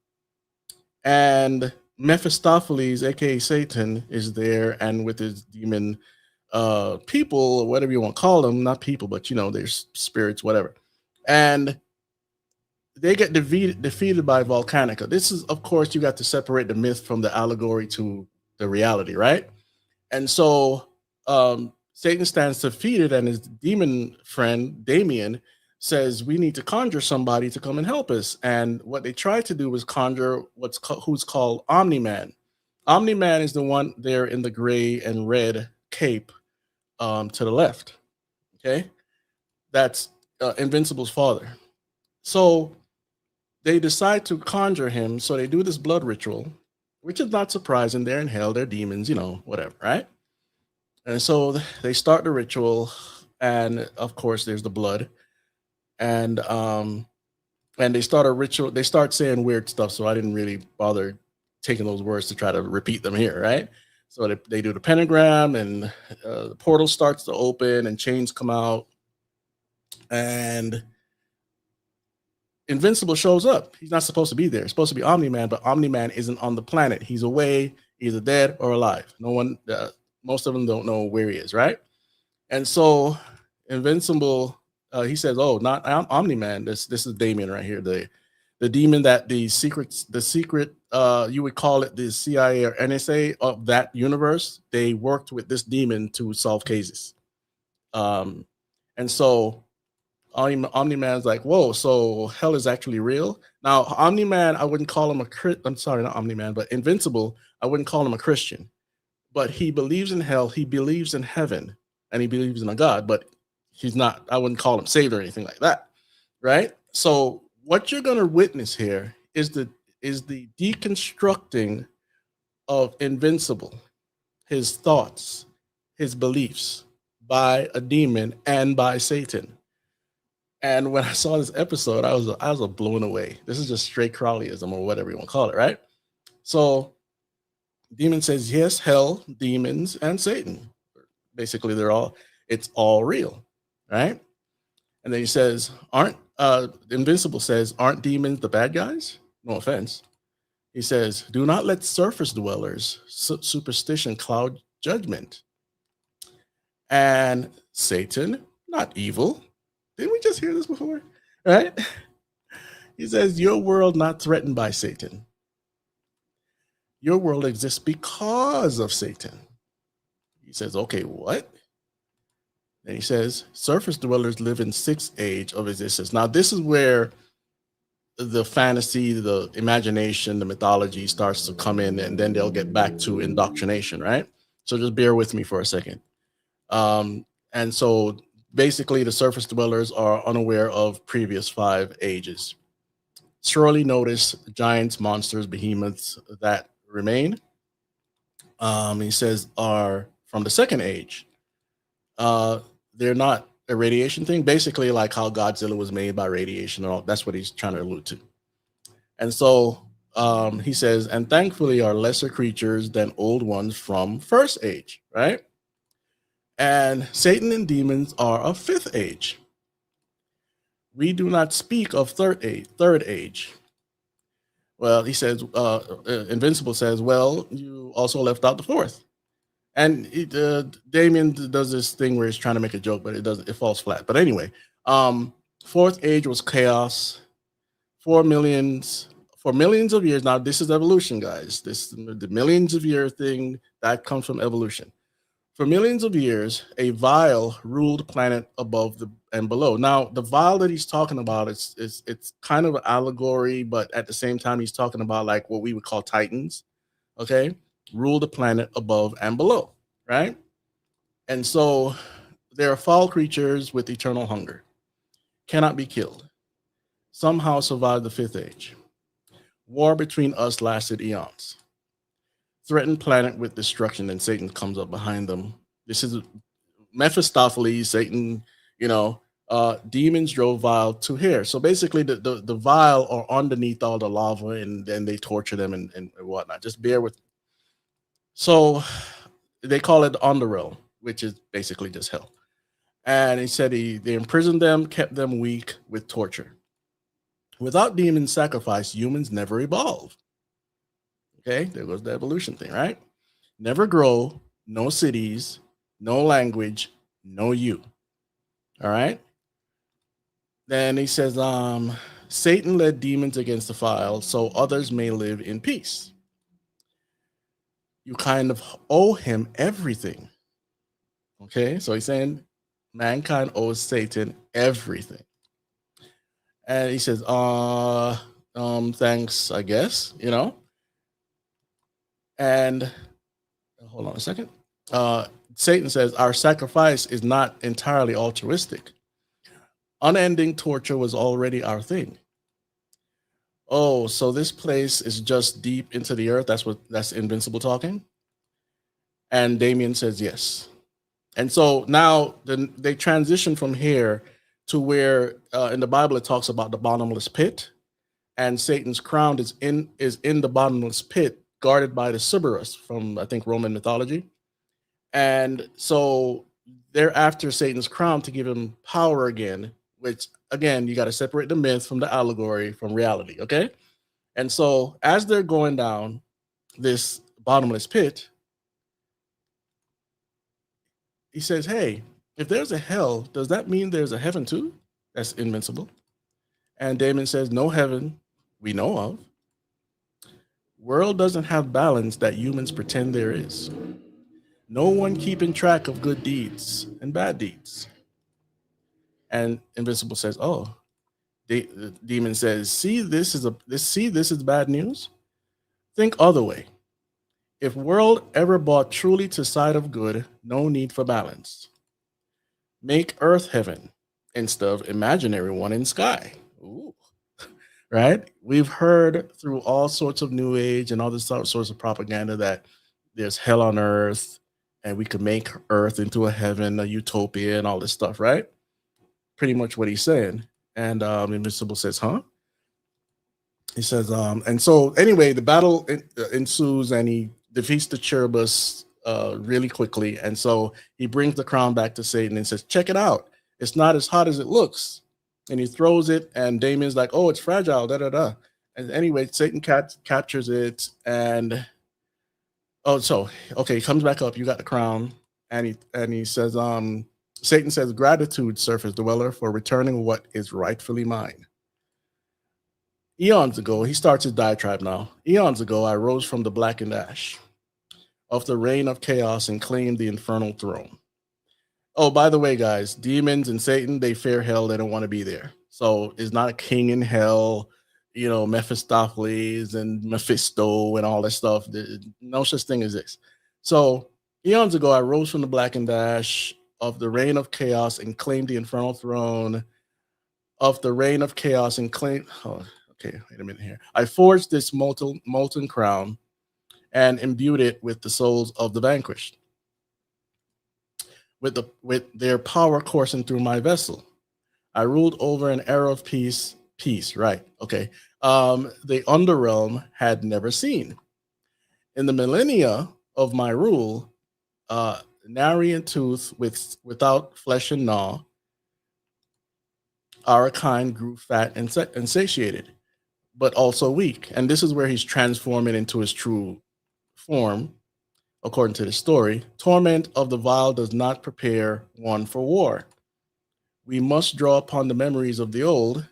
and Mephistopheles, aka Satan, is there, and with his demon people, or whatever you want to call them, not people, but there's spirits, whatever. And they get defeated by Volcanica. This is, of course, you got to separate the myth from the allegory to the reality, right? And so Satan stands defeated, and his demon friend Damien says, "We need to conjure somebody to come and help us." And what they try to do was conjure who's called Omni-Man. Omni-Man is the one there in the gray and red cape to the left. Okay, that's Invincible's father. So they decide to conjure him. So they do this blood ritual, which is not surprising. They're in hell, they're demons, whatever, right? And so they start the ritual, and of course, there's the blood, and they start a ritual. They start saying weird stuff, so I didn't really bother taking those words to try to repeat them here, right? So they do the pentagram, and the portal starts to open, and chains come out, and Invincible shows up. He's not supposed to be there. It's supposed to be Omni-Man, but Omni-Man isn't on the planet. He's away, either dead or alive. No one, most of them don't know where he is, right? And so Invincible, he says, "Oh, not Omni-Man. This is Damien right here, the demon that the secret, you would call it the CIA or NSA of that universe. They worked with this demon to solve cases." And so Omni-Man's like, "Whoa, so hell is actually real." Now, Omni-Man, I wouldn't call him I'm sorry, not Omni-Man, but Invincible, I wouldn't call him a Christian. But he believes in hell, he believes in heaven, and he believes in a God, but he's not, I wouldn't call him saved or anything like that. Right? So what you're gonna witness here is the deconstructing of Invincible, his thoughts, his beliefs by a demon and by Satan. And when I saw this episode, I was blown away. This is just straight Crowleyism or whatever you want to call it, right? So Demon says, yes, hell, demons, and Satan. Basically, it's all real, right? And then he says, Invincible says, aren't demons the bad guys? No offense. He says, do not let surface dwellers superstition cloud judgment. And Satan, not evil. Didn't we just hear this before? Right? He says, your world not threatened by Satan. Your world exists because of Satan. He says, okay, what? And he says, surface dwellers live in sixth age of existence. Now, this is where the fantasy, the imagination, the mythology starts to come in, and then they'll get back to indoctrination, right? So just bear with me for a second. And so basically, the surface dwellers are unaware of previous 5 ages. Surely notice giants, monsters, behemoths that remain. He says are from the second age. They're not a radiation thing, basically like how Godzilla was made by radiation and all. That's what he's trying to allude to. And so He says, and thankfully are lesser creatures than old ones from first age, right? And Satan and demons are of fifth age. We do not speak of third age. Well, he says, Invincible says, well, you also left out the fourth. And Damien does this thing where he's trying to make a joke, but it falls flat. But anyway, fourth age was chaos. For millions of years. Now, this is evolution, guys. The millions of year thing that comes from evolution. For millions of years, a vial ruled planet above and below. Now, the vial that he's talking about it's kind of an allegory, but at the same time, he's talking about like what we would call titans. Okay, rule the planet above and below, right? And so there are foul creatures with eternal hunger, cannot be killed. Somehow survived the fifth age. War between us lasted eons. Threatened planet with destruction, and Satan comes up behind them. This is Mephistopheles, Satan, demons drove vial to here. So basically the vial are underneath all the lava, and then they torture them and whatnot. Just bear with. So they call it the underrealm, which is basically just hell. And he said they imprisoned them, kept them weak with torture. Without demon sacrifice, humans never evolve. Okay, there goes the evolution thing, right? Never grow, no cities, no language, no you. All right. Then he says, Satan led demons against the file so others may live in peace. You kind of owe him everything. Okay, so he's saying mankind owes Satan everything. And he says, thanks, I guess, And hold on a second. Satan says, our sacrifice is not entirely altruistic. Unending torture was already our thing. Oh, so this place is just deep into the earth. That's Invincible talking. And Damien says, yes. And so now they transition from here to where in the Bible it talks about the bottomless pit, and Satan's crown is in the bottomless pit, guarded by the Cerberus from, I think, Roman mythology. And so they're after Satan's crown to give him power again, which again, you got to separate the myth from the allegory from reality. Okay. And so as they're going down this bottomless pit, he says, hey, if there's a hell, does that mean there's a heaven too? That's Invincible. And Damon says, no heaven we know of. World doesn't have balance that humans pretend there is. No one keeping track of good deeds and bad deeds. And Invincible says, oh, the demon says, see, this is bad news. Think other way. If world ever brought truly to side of good, no need for balance. Make earth heaven instead of imaginary one in sky. Ooh. Right? We've heard through all sorts of new age and all this sorts of propaganda that there's hell on earth and we could make earth into a heaven, a utopia, and all this stuff, right? Pretty much what he's saying. And Invincible says, huh? He says, and so anyway, the battle ensues and he defeats the cherubus really quickly. And so he brings the crown back to Satan and says, check it out. It's not as hot as it looks. And he throws it, and Damien's like, oh, it's fragile, da-da-da. And anyway, Satan captures it, and he comes back up. You got the crown, and he says, Satan says, gratitude, surface dweller, for returning what is rightfully mine. Eons ago, he starts his diatribe now. Eons ago, I rose from the blackened ash of the reign of chaos and claimed the infernal throne. Oh, by the way, guys, demons and Satan, they fear hell. They don't want to be there. So it's not a king in hell, Mephistopheles and Mephisto and all that stuff. No such thing as this. So eons ago, I rose from the blackened ash of the reign of chaos and claimed the infernal throne of the reign of chaos and claimed... Oh, okay, wait a minute here. I forged this molten crown and imbued it with the souls of the vanquished. With their power coursing through my vessel. I ruled over an era of peace, right? Okay. the underrealm had never seen. In the millennia of my rule, nary in tooth without flesh and gnaw, our kind grew fat and satiated, but also weak. And this is where he's transforming into his true form, according to the story. Torment of the vile does not prepare one for war. We must draw upon the memories of the old,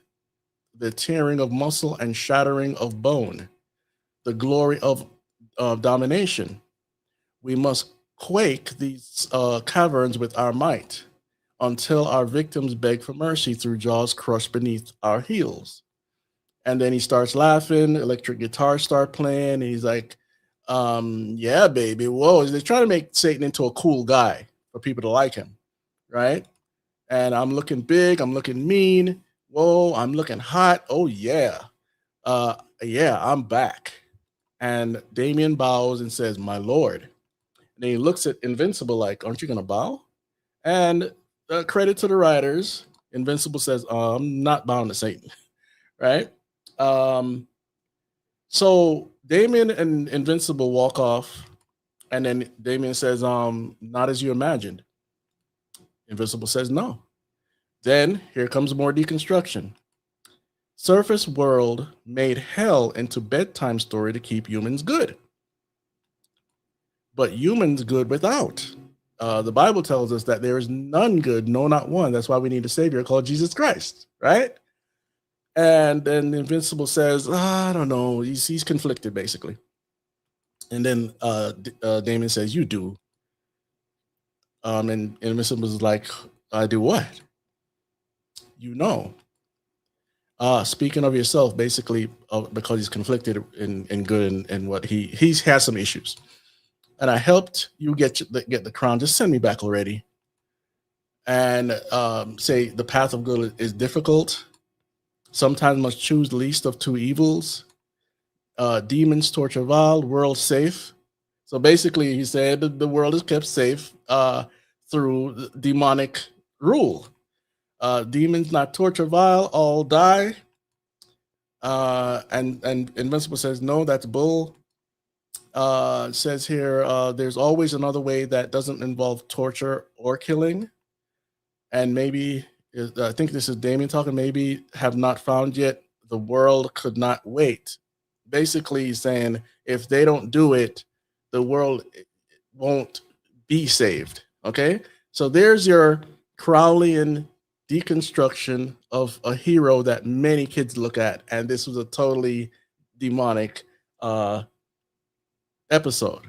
the tearing of muscle and shattering of bone, the glory of domination. We must quake these caverns with our might until our victims beg for mercy through jaws crushed beneath our heels. And then he starts laughing, electric guitars start playing, and he's like, yeah, baby, whoa. They're trying to make Satan into a cool guy for people to like him, right? And I'm looking big, I'm looking mean, whoa, I'm looking hot, oh yeah. Yeah, I'm back. And Damien bows and says, my lord. And then he looks at Invincible like, aren't you gonna bow? And credit to the writers, Invincible says, I'm not bowing to Satan, right? So Damien and Invincible walk off, and then Damien says, not as you imagined. Invincible says no. Then here comes more deconstruction. Surface world made hell into bedtime story to keep humans good. But humans good without. The Bible tells us that there is none good, no, not one. That's why we need a savior called Jesus Christ, right? And then Invincible says, I don't know. He's conflicted, basically. And then Damien says, you do. And Invincible is like, I do what? You know. Speaking of yourself, basically, because he's conflicted in good and what he has some issues. And I helped you get the crown. Just send me back already. And say the path of good is difficult. Sometimes must choose the least of two evils. Demons torture vile, world safe. So basically, he said the world is kept safe through demonic rule. Demons not torture vile, all die. And Invincible says, no, that's bull. Says here, there's always another way that doesn't involve torture or killing. And maybe, I think this is Damien talking, maybe have not found yet, the world could not wait. Basically, he's saying if they don't do it, the world won't be saved. Okay? So there's your Crowleyan deconstruction of a hero that many kids look at. And this was a totally demonic episode.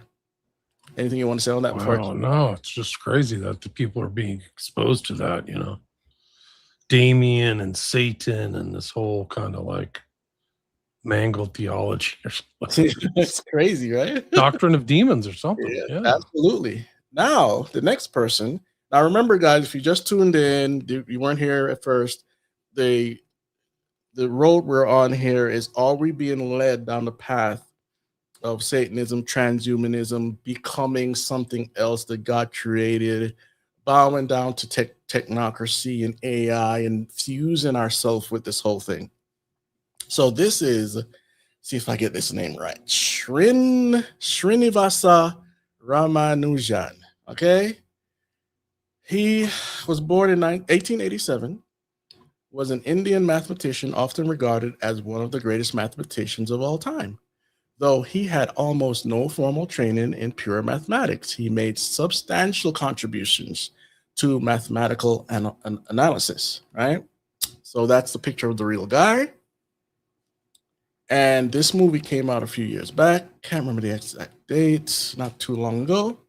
Anything you want to say on that? Wow, no, it's just crazy that the people are being exposed to that, you know. Damien and Satan and this whole kind of like mangled theology or something. It's crazy, right? Doctrine of demons or something. Yeah, absolutely. Now, the next person. Now, remember, guys, if you just tuned in, you weren't here at first, the road we're on here is, are we being led down the path of Satanism, transhumanism, becoming something else that God created, bowing down to technocracy and AI and fusing ourselves with this whole thing? So this is, see if I get this name right, Srinivasa Ramanujan, okay? He was born in 1887, was an Indian mathematician often regarded as one of the greatest mathematicians of all time. Though he had almost no formal training in pure mathematics, he made substantial contributions to mathematical analysis, right? So that's the picture of the real guy. And this movie came out a few years back. Can't remember the exact date, not too long ago.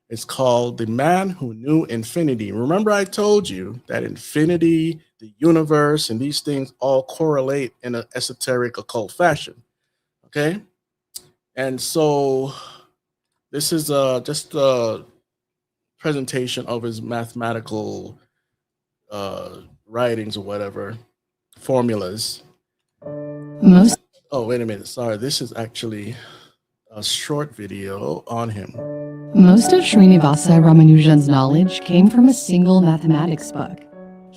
It's called The Man Who Knew Infinity. Remember I told you that infinity, the universe, and these things all correlate in an esoteric occult fashion, okay? And so this is just a presentation of his mathematical writings or whatever, formulas. Oh, wait a minute. Sorry, this is actually a short video on him. Most of Srinivasa Ramanujan's knowledge came from a single mathematics book.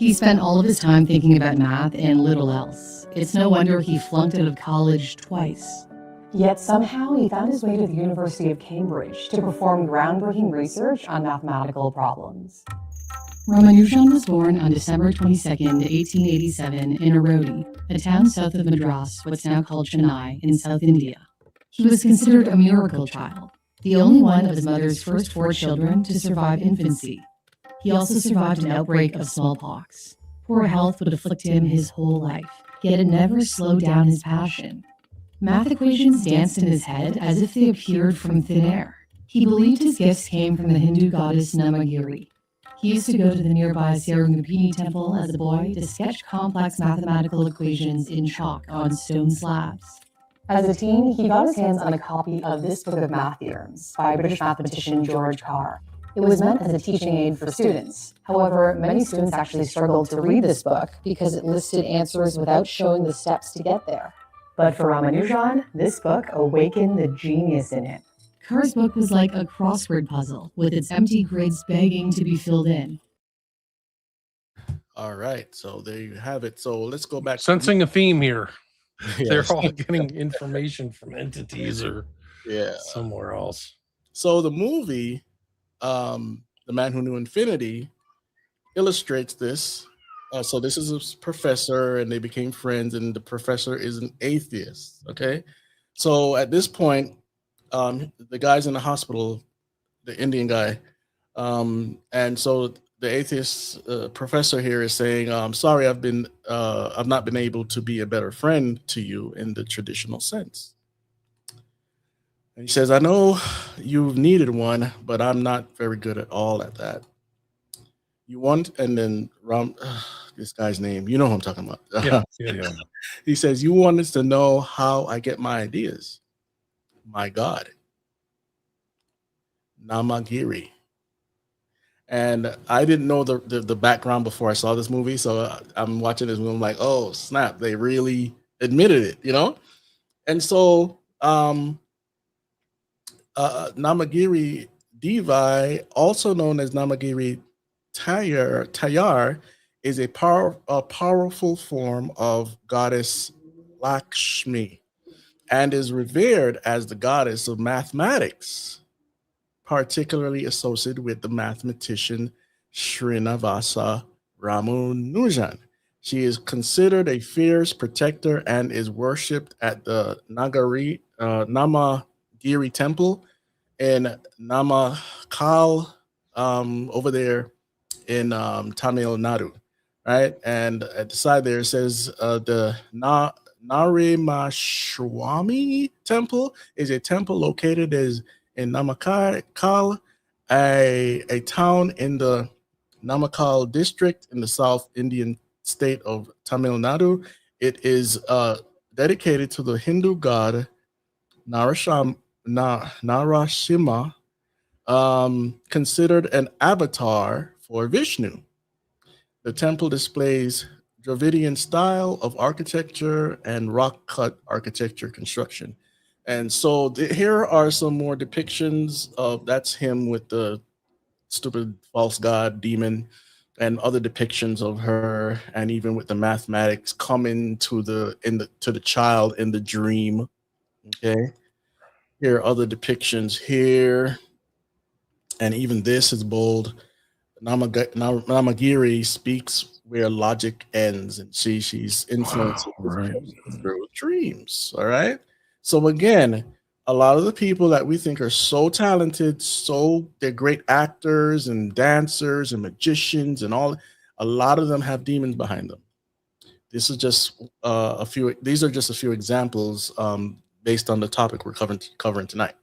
He spent all of his time thinking about math and little else. It's no wonder he flunked out of college twice. Yet somehow he found his way to the University of Cambridge to perform groundbreaking research on mathematical problems. Ramanujan was born on December 22, 1887 in Erodi, a town south of Madras, what's now called Chennai, in South India. He was considered a miracle child, the only one of his mother's first 4 children to survive infancy. He also survived an outbreak of smallpox. Poor health would afflict him his whole life, yet it never slowed down his passion. Math equations danced in his head as if they appeared from thin air. He believed his gifts came from the Hindu goddess Namagiri. He used to go to the nearby Sarangapani temple as a boy to sketch complex mathematical equations in chalk on stone slabs. As a teen, he got his hands on a copy of This Book of Math Theorems by British mathematician George Carr. It was meant as a teaching aid for students. However, many students actually struggled to read this book because it listed answers without showing the steps to get there. But for Ramanujan, this book awakened the genius in him. Carr's book was like a crossword puzzle, with its empty grids begging to be filled in. All right, so there you have it. So let's go back. Sensing a theme here. Yes. They're all getting information from entities or Yeah. somewhere else. So the movie, The Man Who Knew Infinity, illustrates this. So this is a professor, and they became friends, and the professor is an atheist. Okay, so at this point, the guy's in the hospital, the Indian guy, and so the atheist professor here is saying, "Sorry, I've not been able to be a better friend to you in the traditional sense." And he says, "I know you've needed one, but I'm not very good at all at that. You want," and then this guy's name, you know who I'm talking about. Yeah. He says, "You want us to know how I get my ideas. My God, Namagiri." And I didn't know the background before I saw this movie, so I'm watching this movie. I'm like, "Oh snap! They really admitted it, you know." And so Namagiri Devi, also known as Namagiri Tayar, is a powerful form of goddess Lakshmi and is revered as the goddess of mathematics, particularly associated with the mathematician Srinivasa Ramanujan. She is considered a fierce protector and is worshipped at the Namagiri temple in Namakal, over there in Tamil Nadu, right? And at the side there it says the Narimashwami temple is a temple located in Namakal, a town in the Namakal district in the South Indian state of Tamil Nadu. It is dedicated to the Hindu god Narashima, considered an avatar for Vishnu. The temple displays Dravidian style of architecture and rock cut architecture construction. And so here are some more depictions of that's him with the stupid false god demon, and other depictions of her, and even with the mathematics coming to the child in the dream. Okay, here are other depictions here, and even this is bold. Namagiri speaks where logic ends, and she's influenced through dreams. All right. So again, a lot of the people that we think are so talented, they're great actors and dancers and magicians and all, a lot of them have demons behind them. This is just a few. These are just a few examples based on the topic we're covering tonight.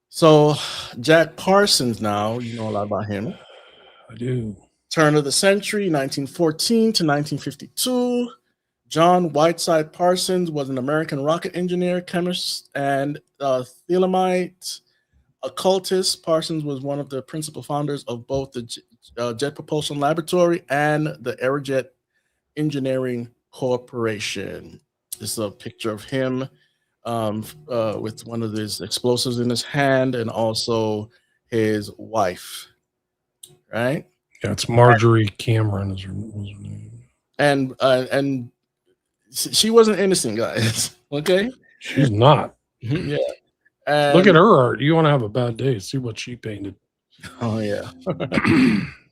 So Jack Parsons, now you know a lot about him. I do. Turn of the century, 1914 to 1952. John Whiteside Parsons was an American rocket engineer, chemist, and Thelemite occultist. Parsons was one of the principal founders of both the Jet Propulsion Laboratory and the Aerojet Engineering Corporation. This is a picture of him with one of his explosives in his hand, and also his wife, right? Yeah, it's Marjorie Cameron was her name. And she wasn't innocent, guys. Okay. She's not. Yeah. Look at her art. You want to have a bad day, see what she painted. Oh yeah.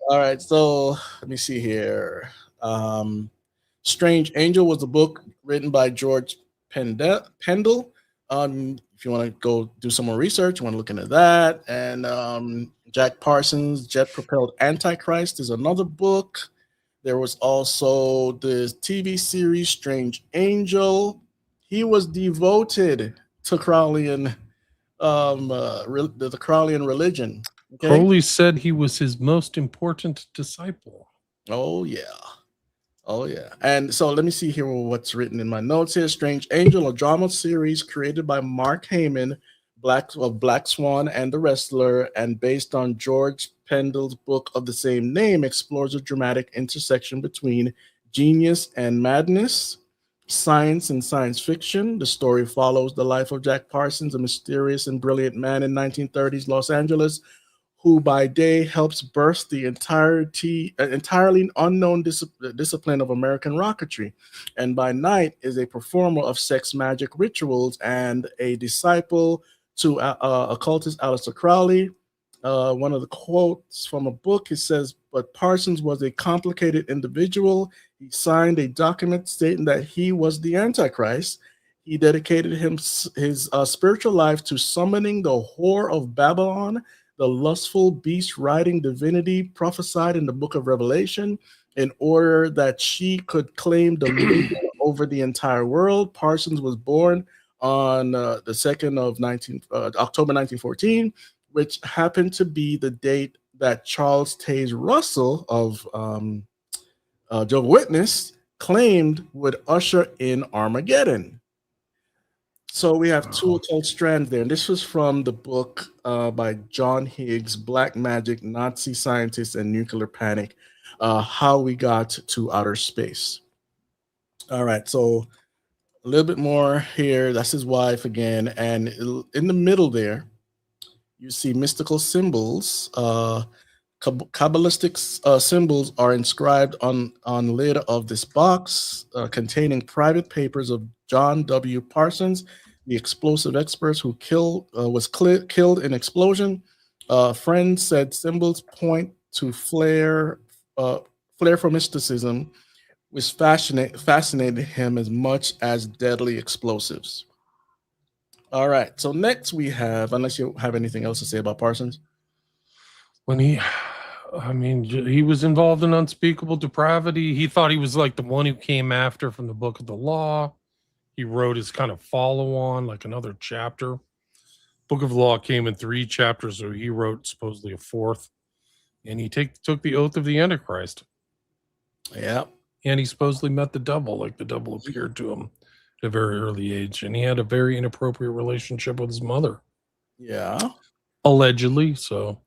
All right, so let me see here. Strange Angel was a book written by George Pendle. If you want to go do some more research, you want to look into that. And Jack Parsons' Jet Propelled Antichrist is another book. There was also the TV series Strange Angel. He was devoted to Crowleyan, the Crowleyan religion. Okay? Crowley said he was his most important disciple. Oh yeah. Oh yeah. And so let me see here what's written in my notes here. Strange Angel, a drama series created by Mark Heyman, of Black Swan and the Wrestler, and based on George Pendle's book of the same name, explores a dramatic intersection between genius and madness, science and science fiction. The story follows the life of Jack Parsons, a mysterious and brilliant man in 1930s Los Angeles, who by day helps birth the entirely unknown discipline of American rocketry, and by night is a performer of sex magic rituals and a disciple to occultist Aleister Crowley. One of the quotes from a book, it says, "But Parsons was a complicated individual. He signed a document stating that he was the Antichrist. He dedicated his spiritual life to summoning the whore of Babylon, the lustful beast riding divinity prophesied in the book of Revelation, in order that she could claim dominion over the entire world." Parsons was born on the 2nd of October 1914, which happened to be the date that Charles Taze Russell of Jehovah's Witness claimed would usher in Armageddon. So we have two occult strands there. And this was from the book by John Higgs, Black Magic, Nazi Scientists, and Nuclear Panic, How We Got to Outer Space. All right, so a little bit more here. That's his wife again. And in the middle there, you see mystical symbols. Kabbalistic symbols are inscribed on lid of this box containing private papers of John W. Parsons, the explosive experts who was killed in explosion. Friends said symbols point to flair for mysticism, which fascinated him as much as deadly explosives. All right, so next we have, unless you have anything else to say about Parsons. When he was involved in unspeakable depravity. He thought he was like the one who came after from the Book of the Law. He wrote his kind of follow-on, like another chapter. Book of the Law came in 3 chapters, so he wrote supposedly a 4th. And he took the oath of the Antichrist. Yeah. And he supposedly met the devil, like the devil appeared to him at a very early age. And he had a very inappropriate relationship with his mother. Yeah. Allegedly, so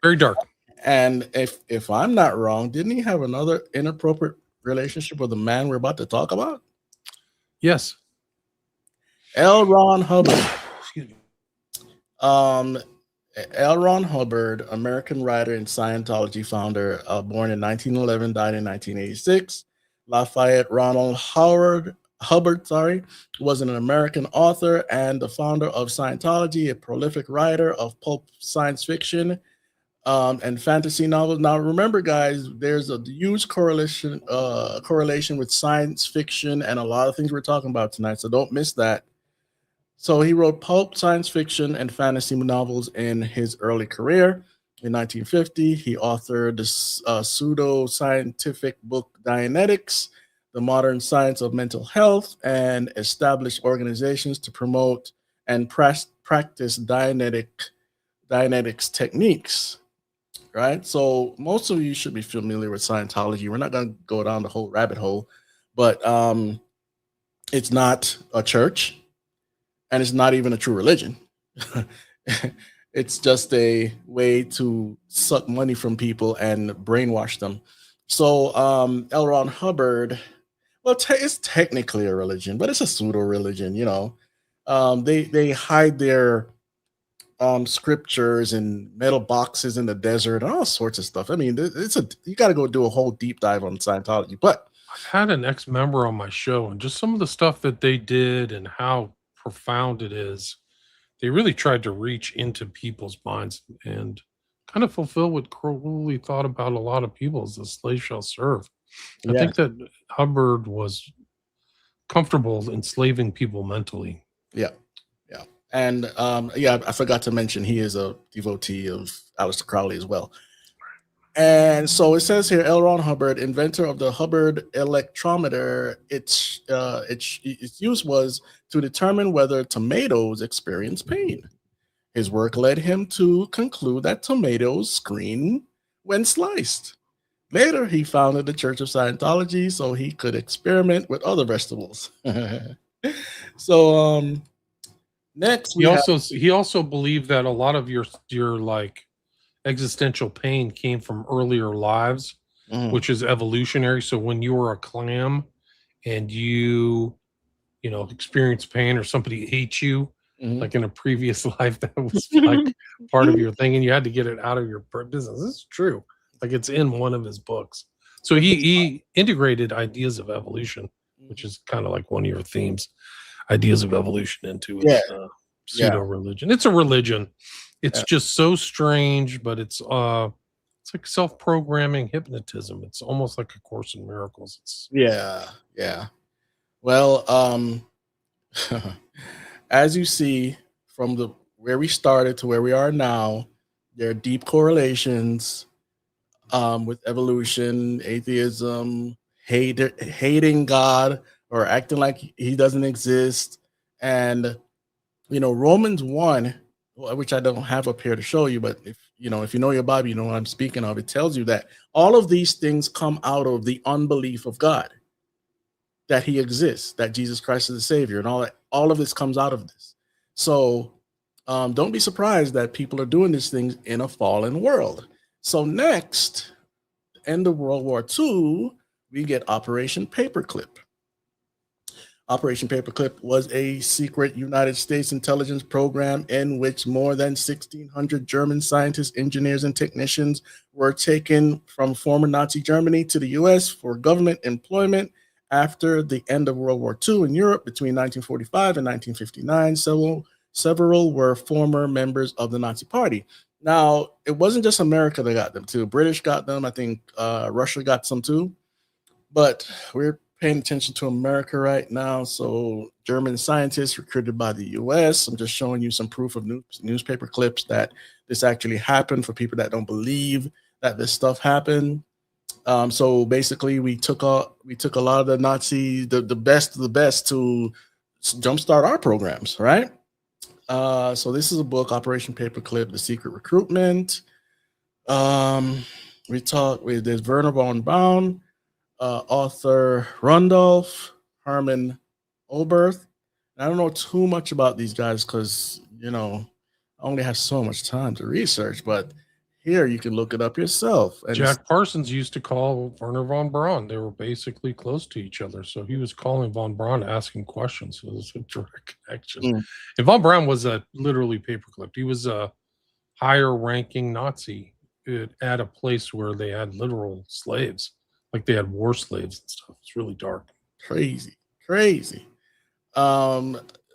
very dark. And if I'm not wrong, didn't he have another inappropriate relationship with the man we're about to talk about? Yes. L. Ron Hubbard. Excuse me. L. Ron Hubbard, American writer and Scientology founder, born in 1911, died in 1986. Lafayette Ronald Hubbard, was an American author and the founder of Scientology, a prolific writer of pulp science fiction and fantasy novels. Now, remember, guys, there's a huge correlation with science fiction and a lot of things we're talking about tonight, so don't miss that. So he wrote pulp science fiction and fantasy novels in his early career. In 1950, he authored the pseudo-scientific book Dianetics, The Modern Science of Mental Health, and established organizations to promote and practice Dianetics techniques. Right? So most of you should be familiar with Scientology. We're not going to go down the whole rabbit hole, but it's not a church, and it's not even a true religion. It's just a way to suck money from people and brainwash them. So L. Ron Hubbard, well, it's technically a religion, but it's a pseudo religion. You know, they hide their scriptures and metal boxes in the desert and all sorts of stuff. I mean, you got to go do a whole deep dive on Scientology. But I've had an ex-member on my show, and just some of the stuff that they did and how profound it is, they really tried to reach into people's minds and kind of fulfill what Crowley thought about a lot of people as the slave shall serve. I yeah, think that Hubbard was comfortable enslaving people mentally. yeah, yeah. And yeah, I forgot to mention he is a devotee of Aleister Crowley as well. And so it says here, L. Ron Hubbard, inventor of the Hubbard electrometer, its use was to determine whether tomatoes experience pain. His work led him to conclude that tomatoes scream when sliced. Later, he founded the Church of Scientology so he could experiment with other vegetables. So next He also believed that a lot of your like existential pain came from earlier lives, which is evolutionary. So when you were a clam and you experience pain, or somebody hates you, like in a previous life, that was like part of your thing, and you had to get it out of your business. This is true. Like, it's in one of his books. So he integrated ideas of evolution, which is kind of like one of your themes, ideas of evolution, into his pseudo religion. It's a religion. It's just so strange, but it's like self-programming hypnotism. It's almost like A Course in Miracles. Yeah. Well, as you see from where we started to where we are now, there are deep correlations with evolution, atheism, hating God or acting like he doesn't exist. And Romans 1, which I don't have up here to show you, but if you know your Bible, you know what I'm speaking of. It tells you that all of these things come out of the unbelief of God, that he exists, that Jesus Christ is the Savior, and all of this comes out of this. So don't be surprised that people are doing these things in a fallen world. So next, end of World War II, we get Operation Paperclip. Operation Paperclip was a secret United States intelligence program in which more than 1,600 German scientists, engineers, and technicians were taken from former Nazi Germany to the U.S. for government employment after the end of World War II in Europe between 1945 and 1959. Several were former members of the Nazi Party. Now, it wasn't just America that got them too. British got them. I think Russia got some too. But we're paying attention to America right now. So German scientists recruited by the U.S. I'm just showing you some proof of newspaper clips that this actually happened for people that don't believe that this stuff happened. So basically, we took a lot of the Nazis, the best of the best, to jumpstart our programs, right? So this is a book, Operation Paperclip: The Secret Recruitment. There's Werner von Braun, author Rundolph, Herman Oberth. I don't know too much about these guys because I only have so much time to research, but here you can look it up yourself. And Jack Parsons used to call Werner von Braun. They were basically close to each other. So he was calling von Braun, asking questions. So there's a direct connection. And von Braun was literally paperclipped. He was a higher ranking Nazi at a place where they had literal slaves. Like they had war slaves and stuff. It's really dark. Crazy.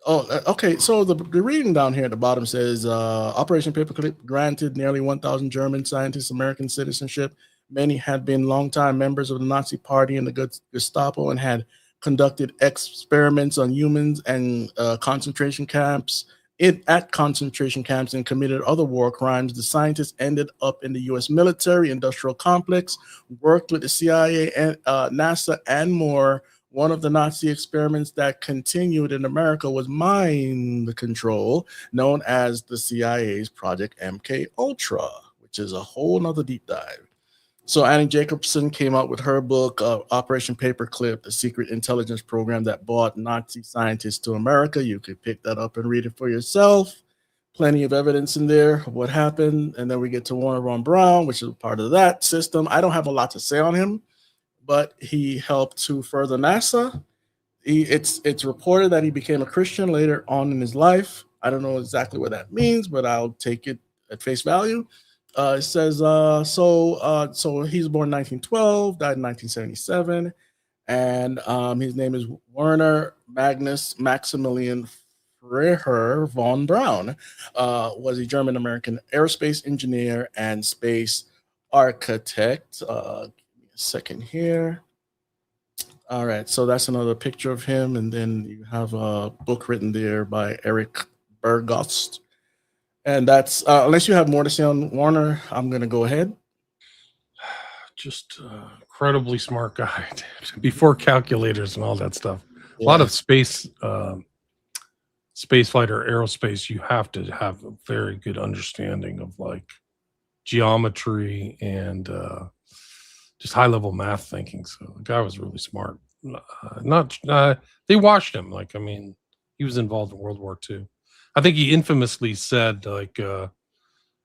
Okay. So the reading down here at the bottom says Operation Paperclip granted nearly 1,000 German scientists American citizenship. Many had been longtime members of the Nazi Party and the Gestapo and had conducted experiments on humans and concentration camps. At concentration camps and committed other war crimes. The scientists ended up in the U.S. military industrial complex, worked with the CIA and NASA and more. One of the Nazi experiments that continued in America was mind control, known as the CIA's Project MK Ultra, which is a whole nother deep dive. So Annie Jacobson came out with her book, Operation Paperclip, the secret intelligence program that brought Nazi scientists to America. You could pick that up and read it for yourself. Plenty of evidence in there of what happened. And then we get to Werner von Braun, which is a part of that system. I don't have a lot to say on him, but he helped to further NASA. It's reported that he became a Christian later on in his life. I don't know exactly what that means, but I'll take it at face value. It says so he's born 1912, died in 1977, and his name is Werner Magnus Maximilian Freiherr von Braun. Was a German American aerospace engineer and space architect. Give me a second here. All right, so that's another picture of him, and then you have a book written there by Eric Bergost. And that's unless you have more to say on Warner, I'm going to go ahead. Just incredibly smart guy before calculators and all that stuff. A lot of space flight or aerospace, you have to have a very good understanding of like geometry and just high level math thinking. So the guy was really smart. They watched him. Like, I mean, he was involved in World War II. I think he infamously said, like,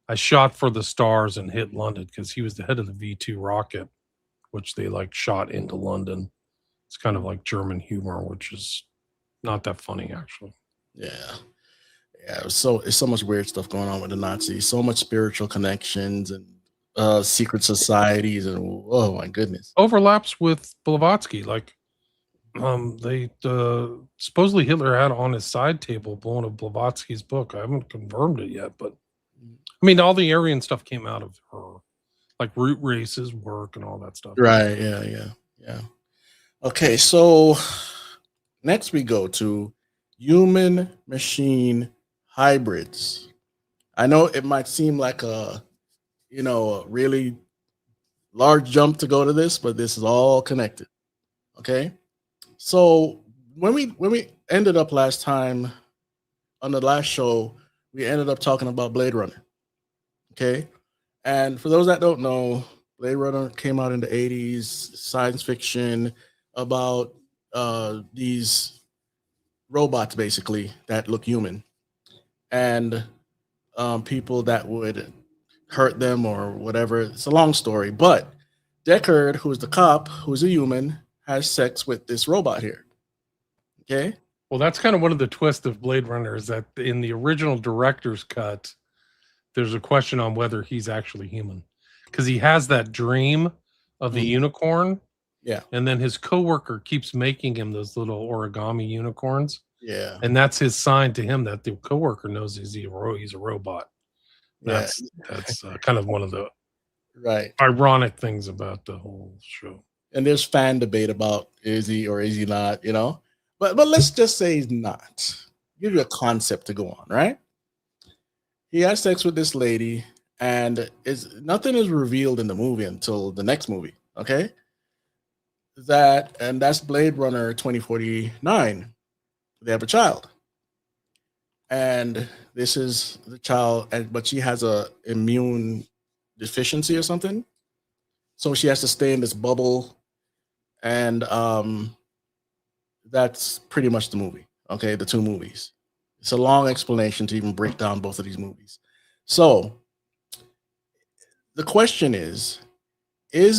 I shot for the stars and hit London, because he was the head of the V2 rocket, which they like shot into London. It's kind of like German humor, which is not that funny, actually. Yeah. It's so much weird stuff going on with the Nazis. So much spiritual connections and secret societies, and oh my goodness. Overlaps with Blavatsky. Like, they supposedly Hitler had on his side table blowing up Blavatsky's book. I haven't confirmed it yet, but I mean, all the Aryan stuff came out of her, like root races, work, and all that stuff. Right. Yeah. Okay. So next we go to human machine hybrids. I know it might seem like a really large jump to go to this, but this is all connected. Okay. So when we ended up last time on the last show, we ended up talking about Blade Runner. Okay. And for those that don't know, Blade Runner came out in the 80s, science fiction about these robots basically that look human, and people that would hurt them or whatever. It's a long story, but Deckard, who's the cop, who's a human, has sex with this robot here. Okay. Well, that's kind of one of the twists of Blade Runner, is that in the original director's cut, there's a question on whether he's actually human, because he has that dream of the unicorn. Yeah. And then his coworker keeps making him those little origami unicorns. Yeah. And that's his sign to him that the coworker knows he's a robot. That's kind of one of the ironic things about the whole show. And there's fan debate about is he or is he not, but let's just say he's not. Give you a concept to go on, right? He has sex with this lady, and nothing is revealed in the movie until the next movie. Okay. That's Blade Runner 2049. They have a child. And this is the child, but she has a immune deficiency or something. So she has to stay in this bubble. And that's pretty much the movie. Okay, the two movies. It's a long explanation to even break down both of these movies. So the question is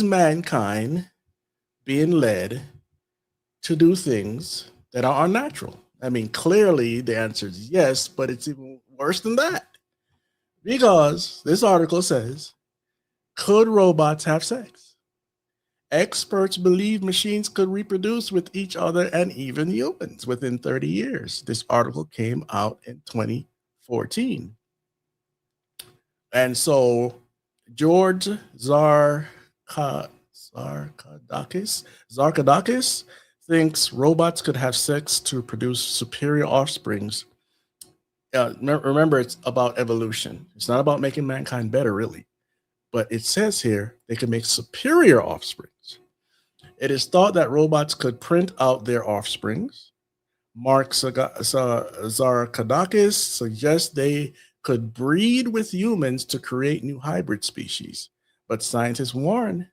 mankind being led to do things that are unnatural? I mean, clearly the answer is yes, but it's even worse than that. Because this article says, could robots have sex? Experts believe machines could reproduce with each other and even humans within 30 years. This article came out in 2014. And so George Zarkadakis thinks robots could have sex to produce superior offsprings. Remember, it's about evolution. It's not about making mankind better, really. But it says here they can make superior offsprings. It is thought that robots could print out their offsprings. Mark Zarkadakis suggests they could breed with humans to create new hybrid species. But scientists warn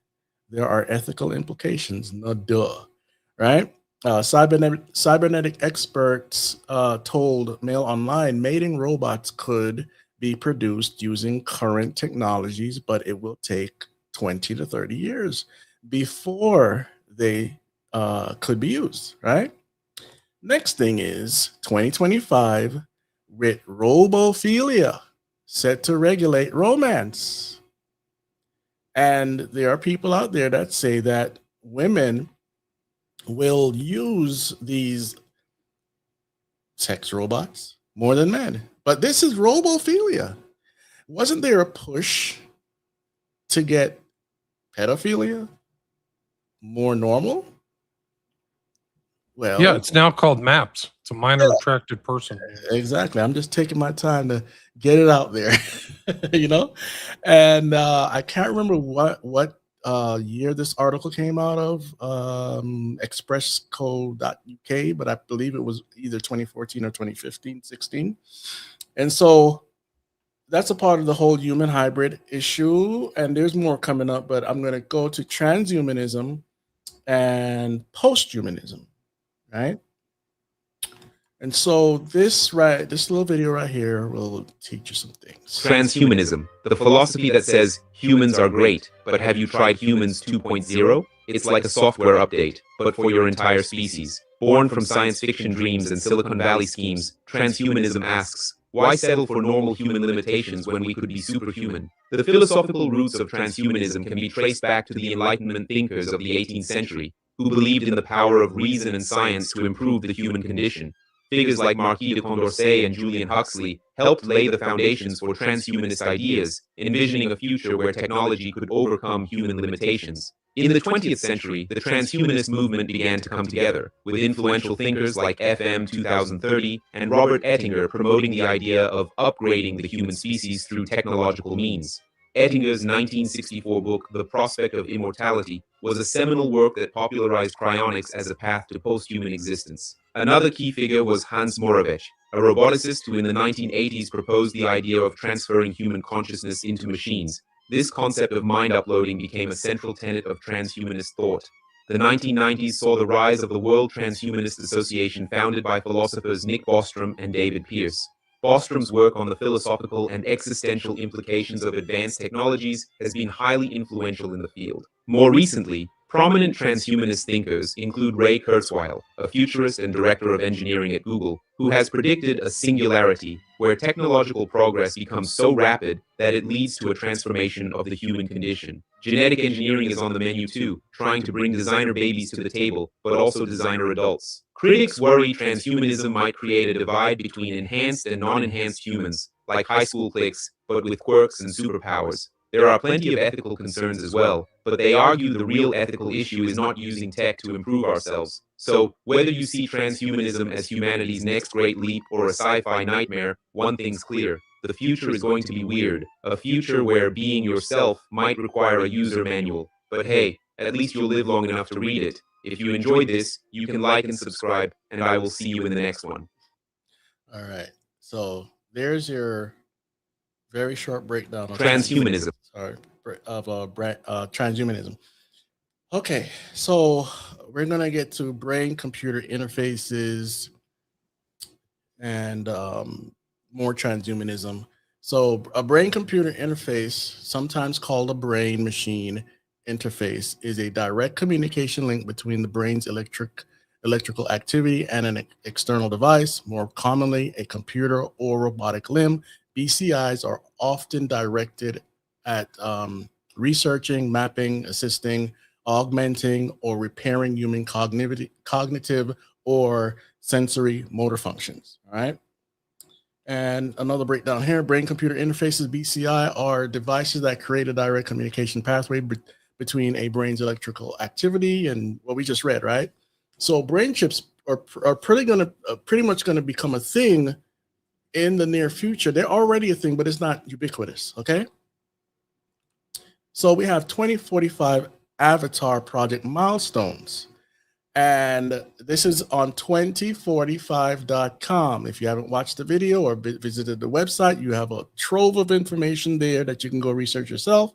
there are ethical implications. No duh. Right? Cybernetic experts told Mail Online mating robots could be produced using current technologies, but it will take 20 to 30 years before they could be used, right? Next thing is 2025, with robophilia set to regulate romance. And there are people out there that say that women will use these sex robots more than men. But this is robophilia. Wasn't there a push to get pedophilia more normal? Well, Yeah, it's now called MAPS. It's a minor attracted person. exactly. I'm just taking my time to get it out there, you know. And I can't remember what year this article came out of, expressco.uk, but I believe it was either 2014 or 2015, 16. And so that's a part of the whole human hybrid issue. And there's more coming up, but I'm going to go to transhumanism and posthumanism, right? And so this little video right here will teach you some things. Transhumanism, the philosophy that says humans are great, but have you tried humans 2.0? It's like a software update, but for your entire species. Born from science fiction dreams and Silicon Valley schemes, transhumanism asks, why settle for normal human limitations when we could be superhuman? The philosophical roots of transhumanism can be traced back to the Enlightenment thinkers of the 18th century, who believed in the power of reason and science to improve the human condition. Figures like Marquis de Condorcet and Julian Huxley helped lay the foundations for transhumanist ideas, envisioning a future where technology could overcome human limitations. In the 20th century, the transhumanist movement began to come together, with influential thinkers like FM 2030 and Robert Ettinger promoting the idea of upgrading the human species through technological means. Ettinger's 1964 book, The Prospect of Immortality, was a seminal work that popularized cryonics as a path to post-human existence. Another key figure was Hans Moravec, a roboticist who in the 1980s proposed the idea of transferring human consciousness into machines. This concept of mind uploading became a central tenet of transhumanist thought. The 1990s saw the rise of the World Transhumanist Association, founded by philosophers Nick Bostrom and David Pearce. Bostrom's work on the philosophical and existential implications of advanced technologies has been highly influential in the field. More recently, prominent transhumanist thinkers include Ray Kurzweil, a futurist and director of engineering at Google, who has predicted a singularity where technological progress becomes so rapid that it leads to a transformation of the human condition. Genetic engineering is on the menu too, trying to bring designer babies to the table, but also designer adults. Critics worry transhumanism might create a divide between enhanced and non-enhanced humans, like high school cliques, but with quirks and superpowers. There are plenty of ethical concerns as well, but they argue the real ethical issue is not using tech to improve ourselves. So, whether you see transhumanism as humanity's next great leap or a sci-fi nightmare, one thing's clear. The future is going to be weird. A future where being yourself might require a user manual. But hey, at least you'll live long enough to read it. If you enjoyed this, you can like and subscribe, and I will see you in the next one. All right. So there's your very short breakdown of Transhumanism. Transhumanism. Okay, so we're gonna get to brain-computer interfaces and more transhumanism. So a brain-computer interface, sometimes called a brain-machine interface, is a direct communication link between the brain's electrical activity and an external device, more commonly a computer or robotic limb. BCIs are often directed at researching, mapping, assisting, augmenting, or repairing human cognitive or sensory motor functions. All right. And another breakdown here, brain-computer interfaces, BCI, are devices that create a direct communication pathway between a brain's electrical activity and what we just read, right? So brain chips are pretty much going to become a thing in the near future. They're already a thing, but it's not ubiquitous, okay? So we have 2045 Avatar project milestones. And this is on 2045.com. If you haven't watched the video or visited the website, you have a trove of information there that you can go research yourself.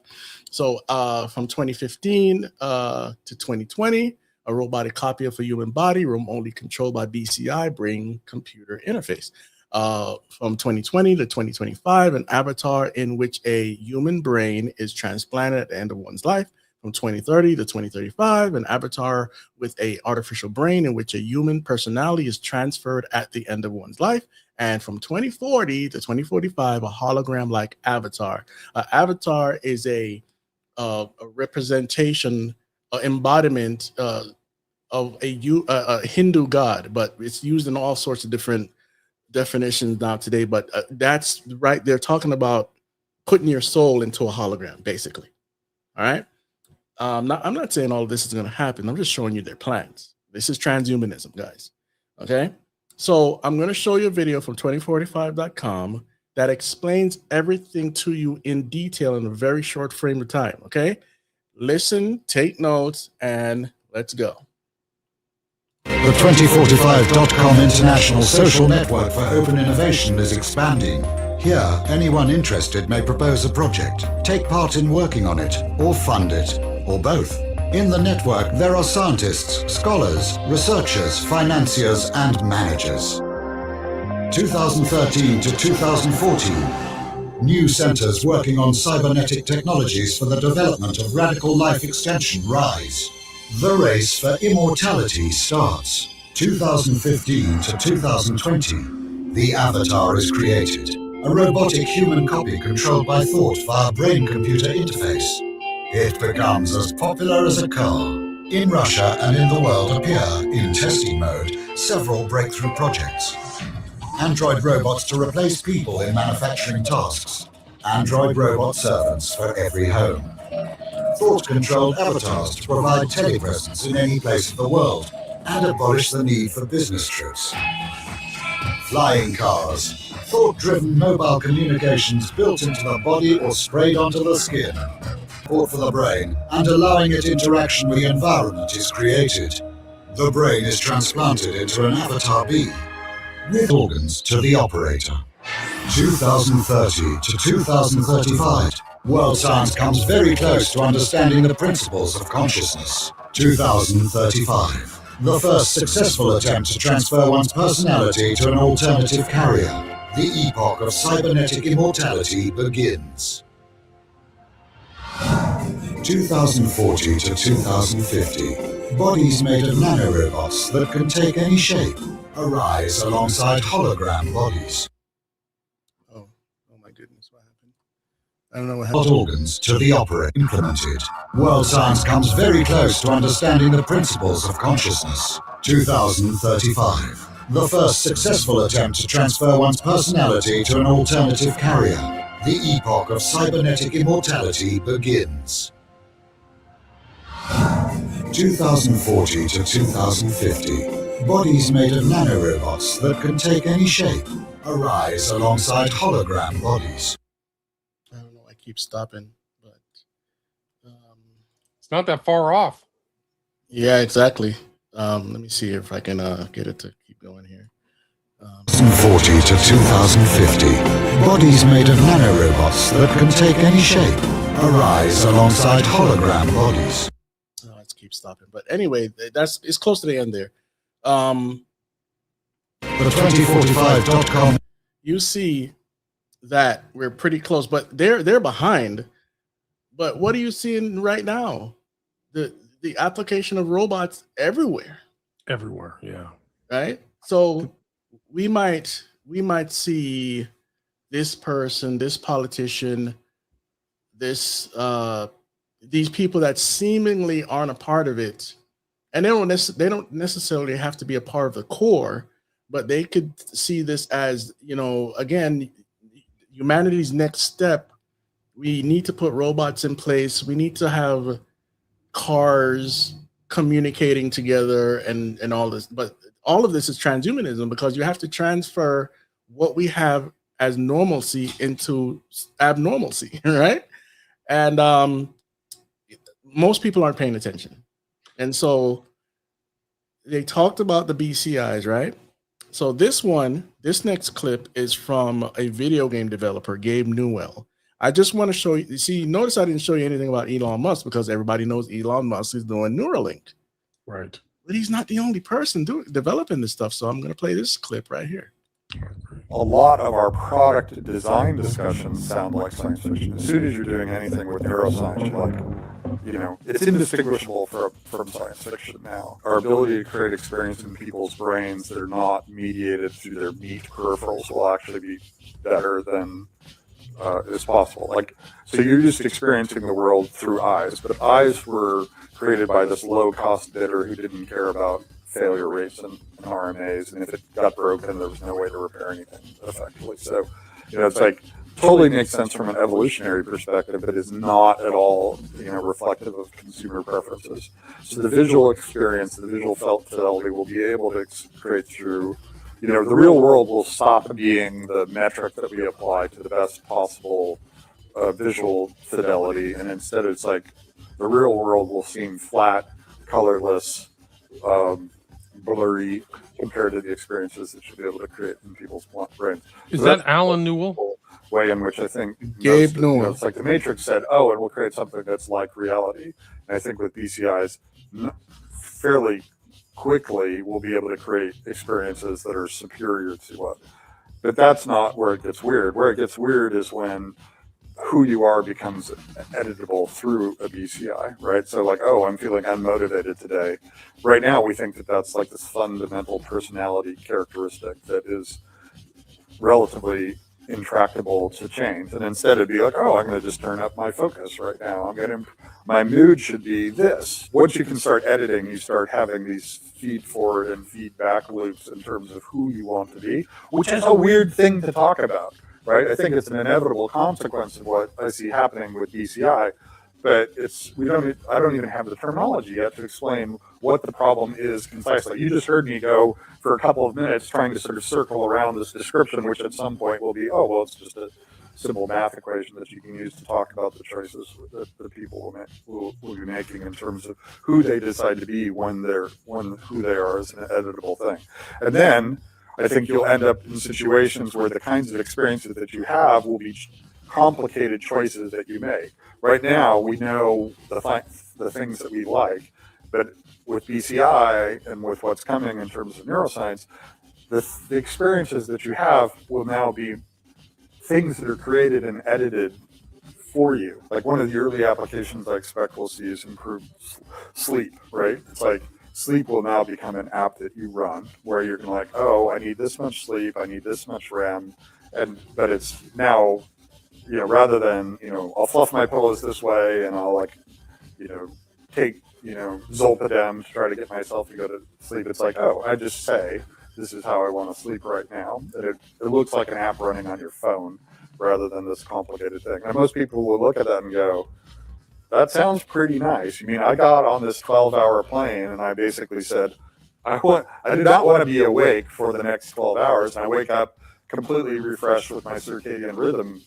So from 2015 to 2020, a robotic copy of a human body, remotely controlled by BCI, brain-computer interface. From 2020 to 2025, an avatar in which a human brain is transplanted at the end of one's life. From 2030 to 2035, an avatar with an artificial brain in which a human personality is transferred at the end of one's life. And from 2040 to 2045, a hologram-like avatar. An avatar is a representation, embodiment of a Hindu god, but it's used in all sorts of different definitions now today. But that's right. They're talking about putting your soul into a hologram, basically. All right. I'm not saying all of this is going to happen. I'm just showing you their plans. This is transhumanism, guys. Okay. So I'm going to show you a video from 2045.com that explains everything to you in detail in a very short frame of time. Okay. Listen, take notes, and let's go. The 2045.com international social network for open innovation is expanding. Here, anyone interested may propose a project, take part in working on it, or fund it, or both. In the network, there are scientists, scholars, researchers, financiers, and managers. 2013 to 2014, new centers working on cybernetic technologies for the development of radical life extension rise. The race for immortality starts. 2015 to 2020, the avatar is created. A robotic human copy controlled by thought via brain-computer interface. It becomes as popular as a car. In Russia and in the world appear, in testing mode, several breakthrough projects. Android robots to replace people in manufacturing tasks. Android robot servants for every home. Thought-controlled avatars to provide telepresence in any place of the world and abolish the need for business trips. Flying cars. Thought-driven mobile communications built into the body or sprayed onto the skin. Thought for the brain, and allowing it interaction with the environment is created. The brain is transplanted into an avatar being, with organs to the operator. 2030 to 2035. World science comes very close to understanding the principles of consciousness. 2035. The first successful attempt to transfer one's personality to an alternative carrier. The epoch of cybernetic immortality begins. 2040 to 2050. Bodies made of nanorobots that can take any shape arise alongside hologram bodies. Oh my goodness, what happened? I don't know what happened. Organs to the operator implemented. World science comes very close to understanding the principles of consciousness. 2035. The first successful attempt to transfer one's personality to an alternative carrier. The epoch of cybernetic immortality begins. 2040 to 2050. Bodies made of nanorobots that can take any shape arise alongside hologram bodies. I don't know. I keep stopping, but It's not that far off. yeah, exactly. Let me see if I can get it to keep going here. 2040 to 2050. Bodies made of nanorobots that can take any shape arise alongside hologram bodies. Oh, let's keep stopping. But anyway, it's close to the end there. The 2045.com. You see that we're pretty close, but they're behind. But what are you seeing right now? The application of robots everywhere. Everywhere, yeah. Right? So we might see this person, this politician, these people that seemingly aren't a part of it, and they don't necessarily have to be a part of the core, but they could see this as, again, humanity's next step. We need to put robots in place. We need to have cars communicating together and all this. But all of this is transhumanism, because you have to transfer what we have as normalcy into abnormalcy, right? And most people aren't paying attention. And so they talked about the BCIs, right? So this next clip is from a video game developer, Gabe Newell. I just want to show you. See, notice I didn't show you anything about Elon Musk, because everybody knows Elon Musk is doing Neuralink. Right. But he's not the only person developing this stuff. So I'm going to play this clip right here. A lot of our product design discussions sound like science fiction. As soon as you're doing anything with neuroscience, you're like, it's indistinguishable from science fiction now. Our ability to create experience in people's brains that are not mediated through their meat peripherals will actually be better than is possible. Like, so you're just experiencing the world through eyes, but eyes were created by this low-cost bidder who didn't care about failure rates and RMAs, and if it got broken, there was no way to repair anything effectively. So, it's like totally makes sense from an evolutionary perspective, but is not at all, reflective of consumer preferences. So the visual experience, the visual fidelity will be able to create through, the real world will stop being the metric that we apply to the best possible visual fidelity, and instead it's like the real world will seem flat, colorless, blurry compared to the experiences that you'll be able to create in people's brains. Is that Alan Newell? Way in which I think Gabe Newell. it's like the Matrix said, and we'll create something that's like reality. And I think with BCIs, fairly quickly we'll be able to create experiences that are superior to what. But that's not where it gets weird. Where it gets weird is when who you are becomes editable through a BCI, right? So like, I'm feeling unmotivated today. Right now we think that that's like this fundamental personality characteristic that is relatively intractable to change, and instead it'd be like, I'm going to just turn up my focus right now. My mood should be this. Once you can start editing, you start having these feed forward and feedback loops in terms of who you want to be, which is a weird thing to talk about, right? I think it's an inevitable consequence of what I see happening with BCI, but I don't even have the terminology yet to explain what the problem is concisely. You just heard me go for a couple of minutes trying to sort of circle around this description, which at some point will be, it's just a simple math equation that you can use to talk about the choices that the people will be making in terms of who they decide to be when who they are is an editable thing. And then I think you'll end up in situations where the kinds of experiences that you have will be complicated choices that you make. Right now, we know the things that we like, but with BCI and with what's coming in terms of neuroscience, the experiences that you have will now be things that are created and edited for you. Like one of the early applications I expect we'll see is improved sleep, right? It's like sleep will now become an app that you run where you're like, I need this much sleep, I need this much REM, but it's now, rather than, I'll fluff my pillows this way and I'll take, Zolpidem to try to get myself to go to sleep. It's like, I just say, this is how I want to sleep right now. And it looks like an app running on your phone rather than this complicated thing. And most people will look at that and go, that sounds pretty nice. I got on this 12-hour plane and I basically said, I do not want to be awake for the next 12 hours. And I wake up completely refreshed with my circadian rhythm.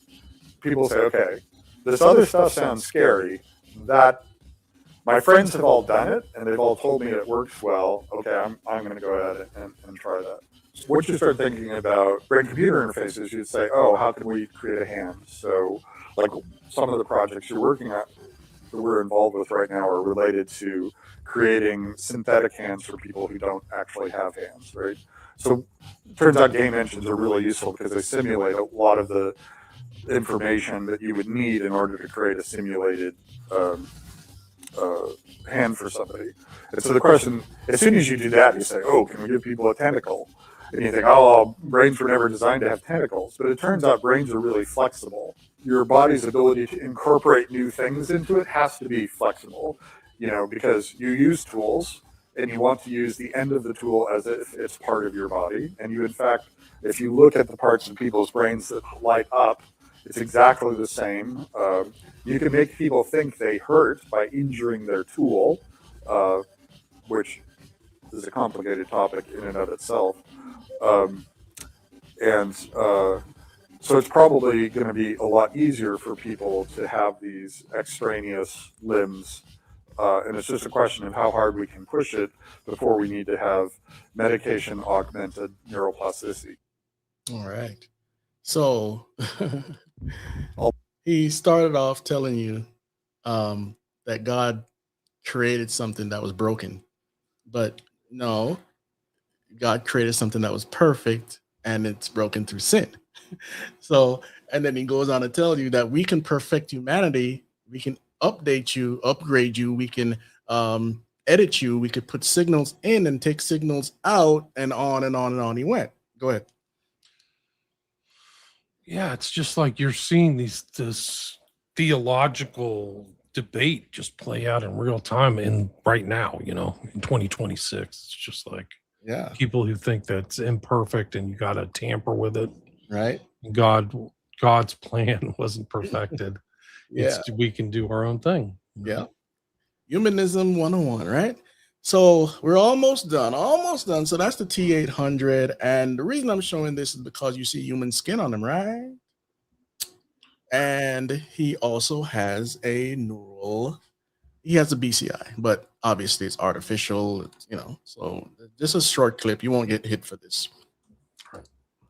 People say, okay, this other stuff sounds scary. My friends have all done it, and they've all told me it works well. Okay, I'm going to go ahead and try that. Once you start thinking about brain-computer interfaces, you'd say, how can we create a hand? So, like some of the projects you're working on that we're involved with right now are related to creating synthetic hands for people who don't actually have hands, right? So, it turns out game engines are really useful because they simulate a lot of the information that you would need in order to create a simulated hand for somebody. And so the question, as soon as you do that, you say, can we give people a tentacle? And you think, brains were never designed to have tentacles. But it turns out brains are really flexible. Your body's ability to incorporate new things into it has to be flexible, because you use tools and you want to use the end of the tool as if it's part of your body. And you, in fact, if you look at the parts of people's brains that light up, it's exactly the same. You can make people think they hurt by injuring their tool, which is a complicated topic in and of itself. So it's probably going to be a lot easier for people to have these extraneous limbs. And it's just a question of how hard we can push it before we need to have medication-augmented neuroplasticity. All right. So he started off telling you that God created something that was broken. But no, God created something that was perfect and it's broken through sin. So, and then he goes on to tell you that we can perfect humanity. We can update you, upgrade you. We can edit you. We could put signals in and take signals out, and on and on and on he went. Go ahead. Yeah, it's just like you're seeing this theological debate just play out in real time in right now, in 2026. It's just like people who think that's imperfect and you got to tamper with it. Right. God's plan wasn't perfected. We can do our own thing. Yeah. Humanism 101, right? So we're almost done. So that's the T800. And the reason I'm showing this is because you see human skin on him, right? And he also has a neural, he has a BCI, but obviously it's artificial, so this is a short clip. You won't get hit for this.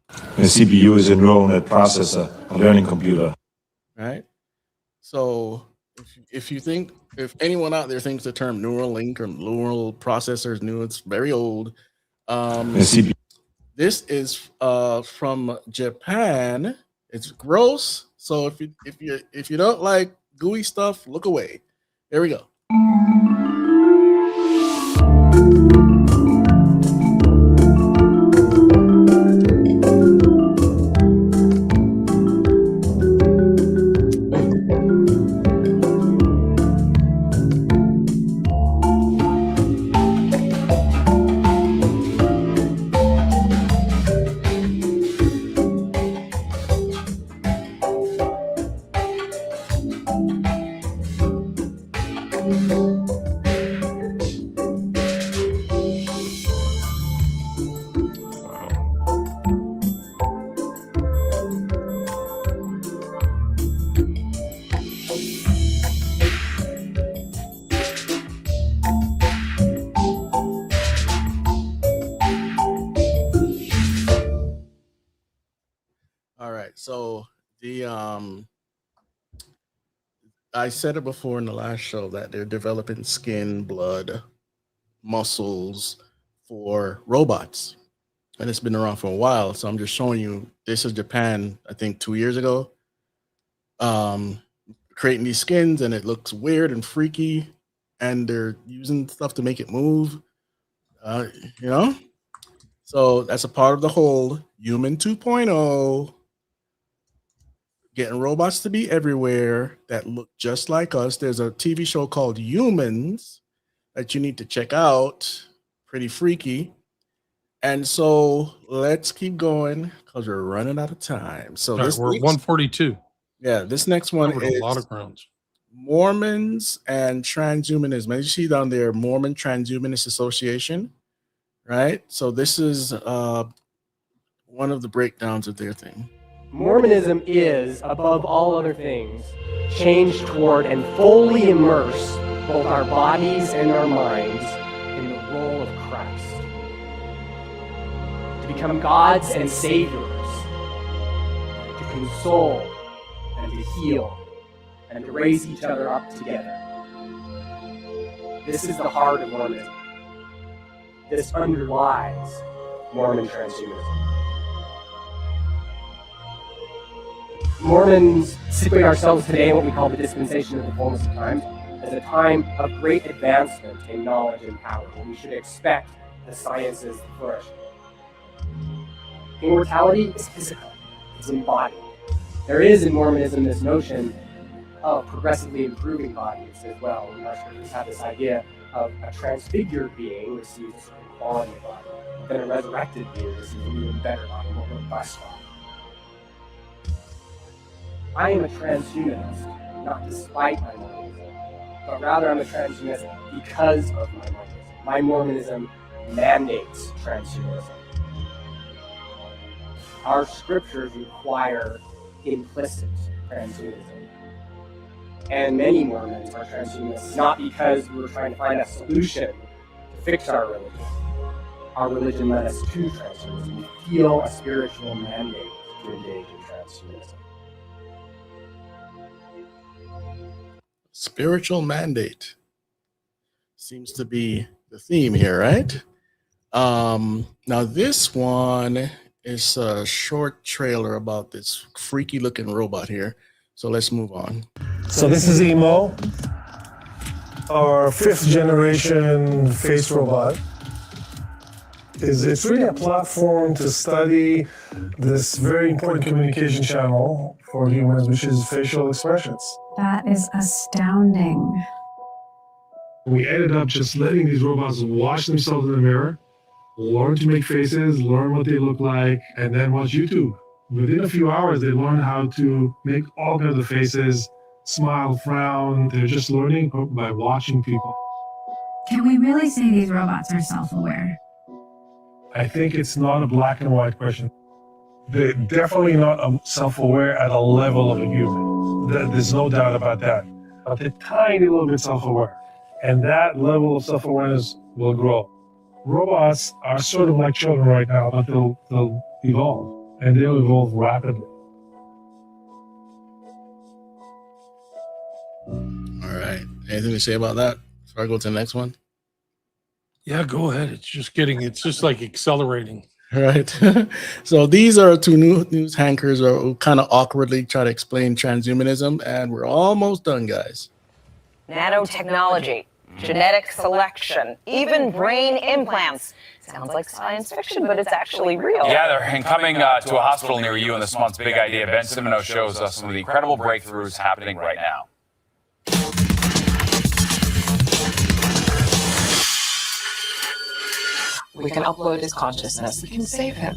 The CPU is a neural net processor, a learning computer. Right? So if anyone out there thinks the term neural link or neural processor is new, it's very old. This is from Japan. It's gross. So if you don't like gooey stuff, look away. Here we go. So I said it before in the last show that they're developing skin, blood, muscles for robots, and it's been around for a while. So I'm just showing you. This is Japan, I think 2 years ago, creating these skins, and it looks weird and freaky, and they're using stuff to make it move. So that's a part of the whole human 2.0. Getting robots to be everywhere that look just like us. There's a TV show called Humans that you need to check out. Pretty freaky. And so let's keep going because we're running out of time. So we're at 142. Yeah, this next one is a lot of grounds. Mormons and transhumanism. As you see down there, Mormon Transhumanist Association, right? So this is one of the breakdowns of their thing. Mormonism is, above all other things, change toward and fully immerse both our bodies and our minds in the role of Christ. To become gods and saviors, to console and to heal, and to raise each other up together. This is the heart of Mormonism. This underlies Mormon transhumanism. Mormons situate ourselves today in what we call the dispensation of the fullness of time, as a time of great advancement in knowledge and power, when we should expect the sciences to flourish. Immortality is physical, it's embodied. There is in Mormonism this notion of progressively improving bodies as well. We have this idea of a transfigured being receives a certain quality of body, then a resurrected being receives an even better body, more robust body. I am a transhumanist, not despite my Mormonism, but rather I'm a transhumanist because of my Mormonism. My Mormonism mandates transhumanism. Our scriptures require implicit transhumanism. And many Mormons are transhumanists, not because we were trying to find a solution to fix our religion. Our religion led us to transhumanism. We feel a spiritual mandate to engage in transhumanism. Spiritual mandate seems to be the theme here, right? Now this one is a short trailer about this freaky looking robot here. So let's move on. So this is Emo, our 5th generation face robot. It's really a platform to study this very important communication channel for humans, which is facial expressions. That is astounding. We ended up just letting these robots watch themselves in the mirror, learn to make faces, learn what they look like, and then watch YouTube. Within a few hours, they learn how to make all kinds of faces, smile, frown. They're just learning by watching people. Can we really say these robots are self-aware? I think it's not a black and white question. They're definitely not self-aware at a level of a human. There's no doubt about that. But they're tiny little bit self-aware. And that level of self-awareness will grow. Robots are sort of like children right now, but they'll evolve. And they'll evolve rapidly. All right. Anything to say about that before I go to the next one? Yeah, go ahead. It's just like accelerating. Right. So these are two news anchors who kind of awkwardly try to explain transhumanism, and we're almost done, guys. Nanotechnology, genetic selection, even brain implants. Sounds like science fiction, but it's actually real. Yeah, they're coming to a hospital near you in this month's Big Idea. Ben Simino shows us some of the incredible breakthroughs happening right now. We can upload his consciousness. We can save him.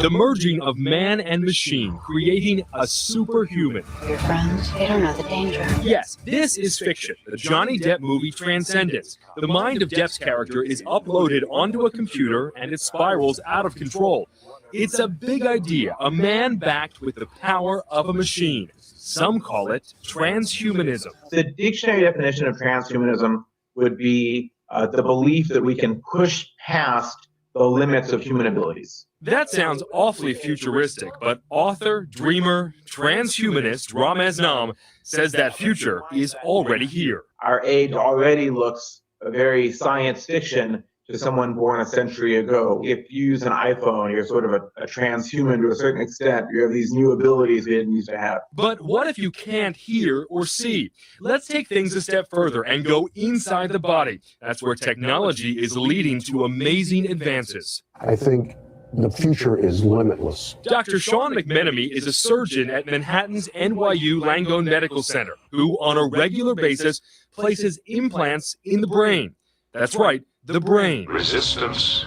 The merging of man and machine, creating a superhuman. Your friends, they don't know the danger. Yes, this is fiction, the Johnny Depp movie Transcendence. The mind of Depp's character is uploaded onto a computer and it spirals out of control. It's a big idea, a man backed with the power of a machine. Some call it transhumanism. The dictionary definition of transhumanism would be the belief that we can push past the limits of human abilities. That sounds awfully futuristic, but author, dreamer, transhumanist Ramez Nam says that future is already here. Our age already looks very science fiction to someone born a century ago. If you use an iPhone, you're sort of a transhuman to a certain extent. You have these new abilities we didn't used to have. But what if you can't hear or see? Let's take things a step further and go inside the body. That's where technology is leading to amazing advances. I think the future is limitless. Dr. Sean McMenemy is a surgeon at Manhattan's NYU Langone Medical Center, who on a regular basis places implants in the brain. That's right, the brain. Resistance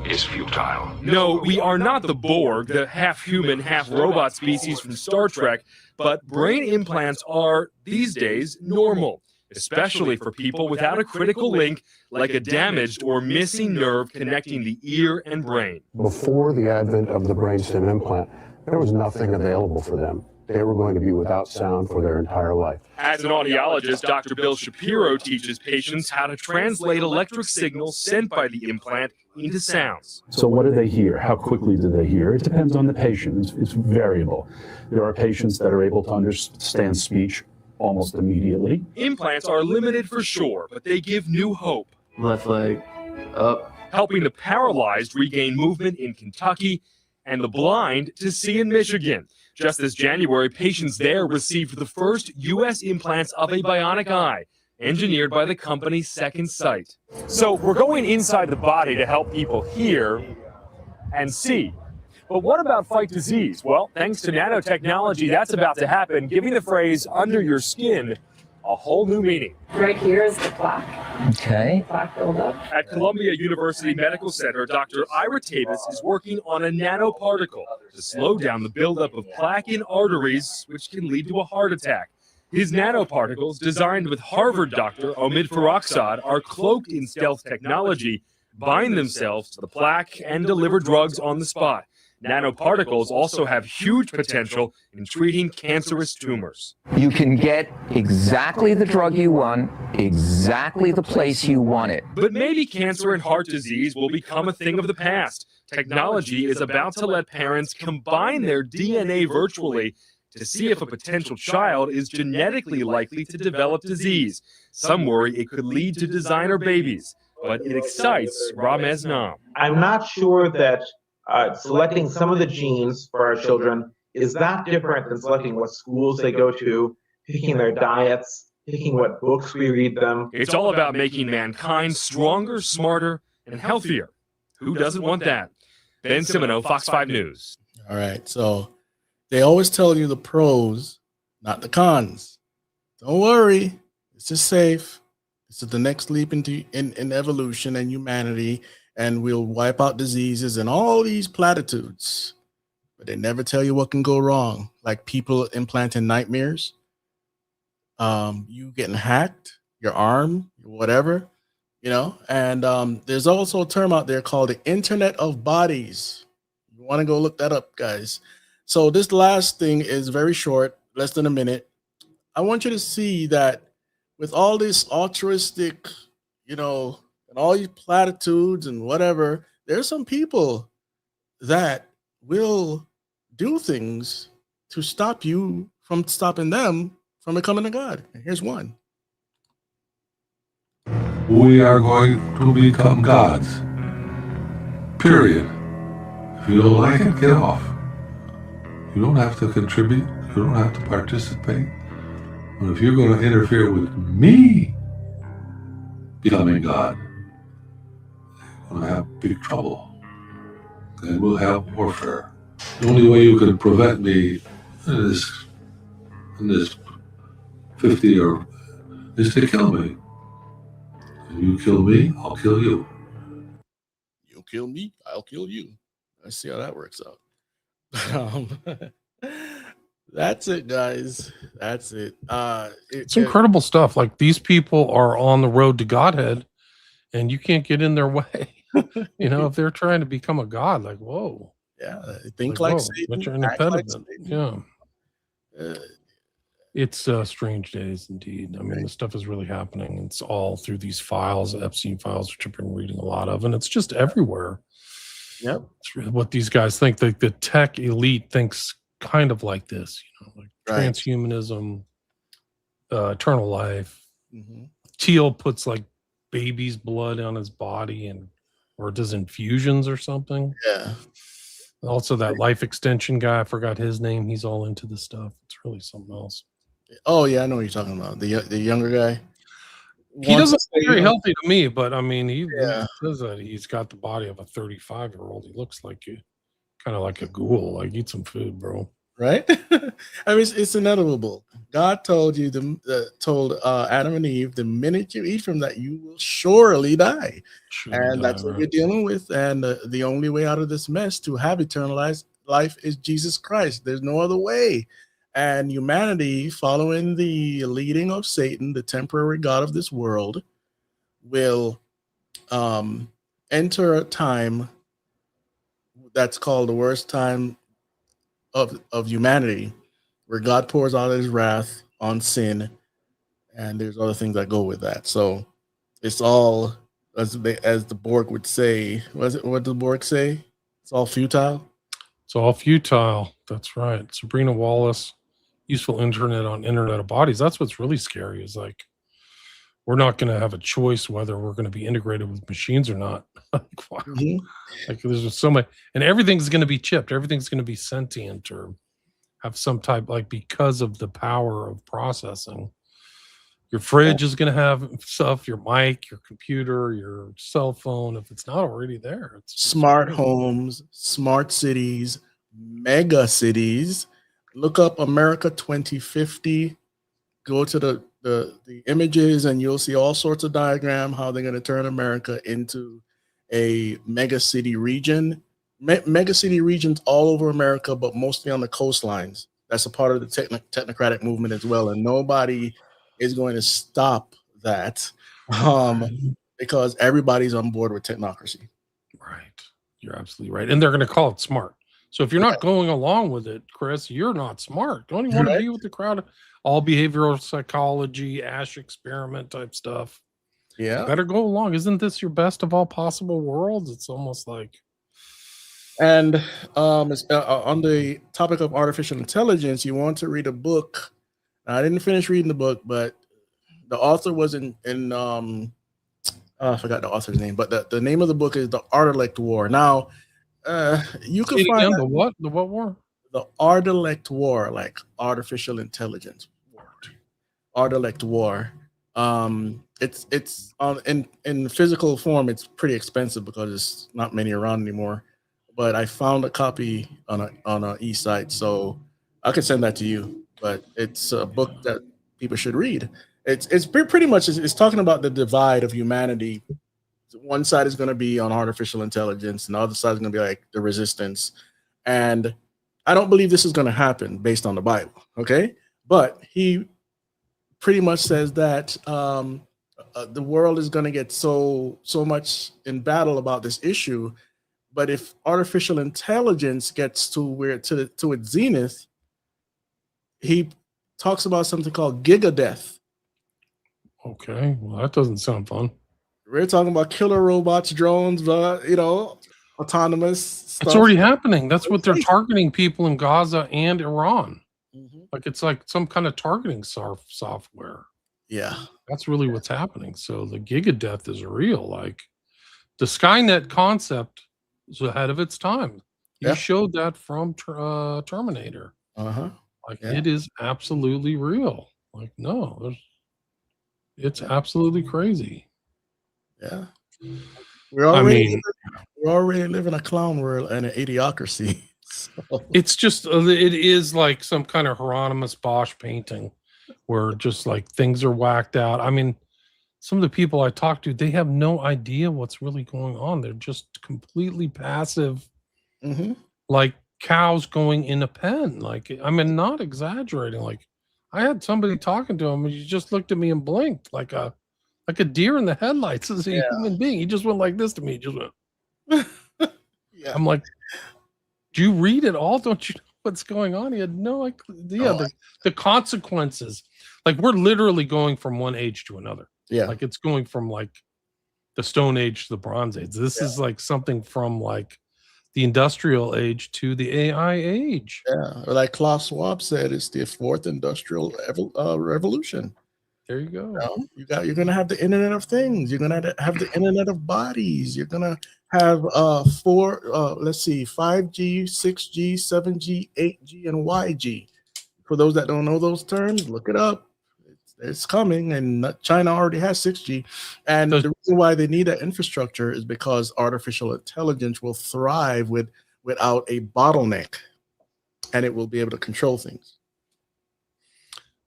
is futile. No, we are not the Borg, the half-human, half-robot species from Star Trek, but brain implants are, these days, normal, especially for people without a critical link like a damaged or missing nerve connecting the ear and brain. Before the advent of the brainstem implant, there was nothing available for them. They were going to be without sound for their entire life. As an audiologist, Dr. Bill Shapiro teaches patients how to translate electric signals sent by the implant into sounds. So what do they hear? How quickly do they hear? It depends on the patient. It's variable. There are patients that are able to understand speech almost immediately. Implants are limited for sure, but they give new hope. Left leg up. Helping the paralyzed regain movement in Kentucky and the blind to see in Michigan. Just this January, patients there received the first U.S. implants of a bionic eye, engineered by the company Second Sight. So we're going inside the body to help people hear and see. But what about fight disease? Well, thanks to nanotechnology, that's about to happen, giving the phrase under your skin a whole new meaning. Right here is the plaque. Okay. Plaque buildup. At Columbia University Medical Center, Dr. Ira Tavis is working on a nanoparticle to slow down the buildup of plaque in arteries, which can lead to a heart attack. His nanoparticles, designed with Harvard doctor Omid Farrokhzad, are cloaked in stealth technology, bind themselves to the plaque, and deliver drugs on the spot. Nanoparticles also have huge potential in treating cancerous tumors. You can get exactly the drug you want, exactly the place you want it. But maybe cancer and heart disease will become a thing of the past. Technology is about to let parents combine their DNA virtually to see if a potential child is genetically likely to develop disease. Some worry it could lead to designer babies, but it excites Ramez Nam. I'm not sure that selecting some of the genes for our children is that different than selecting what schools they go to, picking their diets, picking what books we read them? It's all about making mankind stronger, smarter, and healthier. Who doesn't want that? Ben Simino, Fox 5 News. All right. So they always tell you the pros, not the cons. Don't worry. This is safe. This is the next leap in evolution and humanity, and we'll wipe out diseases and all these platitudes. But they never tell you what can go wrong, like people implanting nightmares, you getting hacked, your arm, whatever, you know. And there's also a term out there called the Internet of Bodies. You want to go look that up, guys. So this last thing is very short, less than a minute. I want you to see that with all this altruistic, you know, and all these platitudes and whatever, there's some people that will do things to stop you from stopping them from becoming a god. And here's one. We are going to become gods. Period. If you don't like it, get off. You don't have to contribute. You don't have to participate. But if you're going to interfere with me becoming God, you're going to have big trouble. And we'll have warfare. The only way you can prevent me in this 50 or is to kill me. If you kill me, I'll kill you. You'll kill me, I'll kill you. Let's see how that works out. That's it, guys. That's it. It's incredible stuff. Like, these people are on the road to Godhead, and you can't get in their way. You know, if they're trying to become a god, like, whoa. Yeah, think like whoa, Satan, but you're an act like impediment. Yeah. It's strange days indeed. I mean, this stuff is really happening. It's all through these files, Epstein files, which I've been reading a lot of, and it's just everywhere. Yep. It's really what these guys think. The tech elite thinks kind of like this, you know, like transhumanism, eternal life. Teal puts like baby's blood on his body or does infusions or something. Yeah. Also, that life extension guy, I forgot his name. He's all into this stuff. It's really something else. Oh yeah, I know what you're talking about. The younger guy. He doesn't look very healthy to me, but I mean, he says that he's got the body of a 35-year-old. He looks like kind of like a ghoul. Like, eat some food, bro. Right? I mean, it's inevitable. God told you, told Adam and Eve, the minute you eat from that, you will surely die. That's what we're dealing with. And the only way out of this mess to have eternal life is Jesus Christ. There's no other way. And humanity, following the leading of Satan, the temporary god of this world, will enter a time that's called the worst time of humanity, where God pours out his wrath on sin, and there's other things that go with that. So it's all, as the Borg would say, what did the Borg say? It's all futile. It's all futile. That's right. Sabrina Wallace, Useful Internet on Internet of Bodies. That's what's really scary, is like, we're not going to have a choice whether we're going to be integrated with machines or not. Like, wow. Like, there's just so much, and everything's going to be chipped. Everything's going to be sentient or have some type, like, because of the power of processing. Your fridge is going to have stuff, your mic, your computer, your cell phone, if it's not already there. It's smart homes, smart cities, mega cities. Look up America 2050. Go to the images, and you'll see all sorts of diagram how they're going to turn America into a mega city region. Mega city regions all over America, but mostly on the coastlines. That's a part of the technocratic movement as well, and nobody is going to stop that because everybody's on board with technocracy. Right. You're absolutely right. And they're going to call it smart. So if you're not going along with it, Chris, you're not smart. Don't you want to be with the crowd? All behavioral psychology, Ash experiment type stuff. Yeah. You better go along. Isn't this your best of all possible worlds? It's almost like. And on the topic of artificial intelligence, you want to read a book. I didn't finish reading the book, but the author was I forgot the author's name, but the name of the book is The Artilect War. Now, you can find the what war? the Ardilect War, like artificial intelligence war, Ardilect War. It's on in physical form. It's pretty expensive because there's not many around anymore. But I found a copy on a e-site, so I could send that to you. But it's a book that people should read. It's pretty much it's talking about the divide of humanity. One side is going to be on artificial intelligence, and the other side is going to be like the resistance. And I don't believe this is going to happen based on the Bible. Okay, but he pretty much says that the world is going to get so much in battle about this issue. But if artificial intelligence gets to its zenith, he talks about something called gigadeath. Okay, well, that doesn't sound fun. We're talking about killer robots, drones, autonomous stuff. It's already happening. That's what they're targeting people in Gaza and Iran. Like it's like some kind of targeting software. Yeah, that's really what's happening. So the gigadeath is real. Like the Skynet concept is ahead of its time. You showed that from Terminator. Like it is absolutely real. Like no, it's absolutely crazy. Yeah, we're already living a clown world and an idiocracy. So. It's just it is like some kind of Hieronymus Bosch painting where just like things are whacked out. I mean, some of the people I talk to, they have no idea what's really going on. They're just completely passive, like cows going in a pen. Like, I mean, not exaggerating. Like, I had somebody talking to him, and he just looked at me and blinked like a deer in the headlights. As a human being, he just went like this to me. He just went. I'm like, do you read it all? Don't you know what's going on? He had no idea. The consequences. Like, we're literally going from one age to another. Yeah. Like it's going from like the Stone Age to the Bronze Age. This is like something from like the Industrial Age to the AI age. Yeah. Like Klaus Schwab said, it's the fourth industrial revolution. There you go. You're gonna have the Internet of Things. You're gonna have the Internet of Bodies. You're gonna have 5G, 6G, 7G, 8G, and YG. For those that don't know those terms, look it up. It's coming, and China already has 6G. And the reason why they need that infrastructure is because artificial intelligence will thrive without a bottleneck, and it will be able to control things.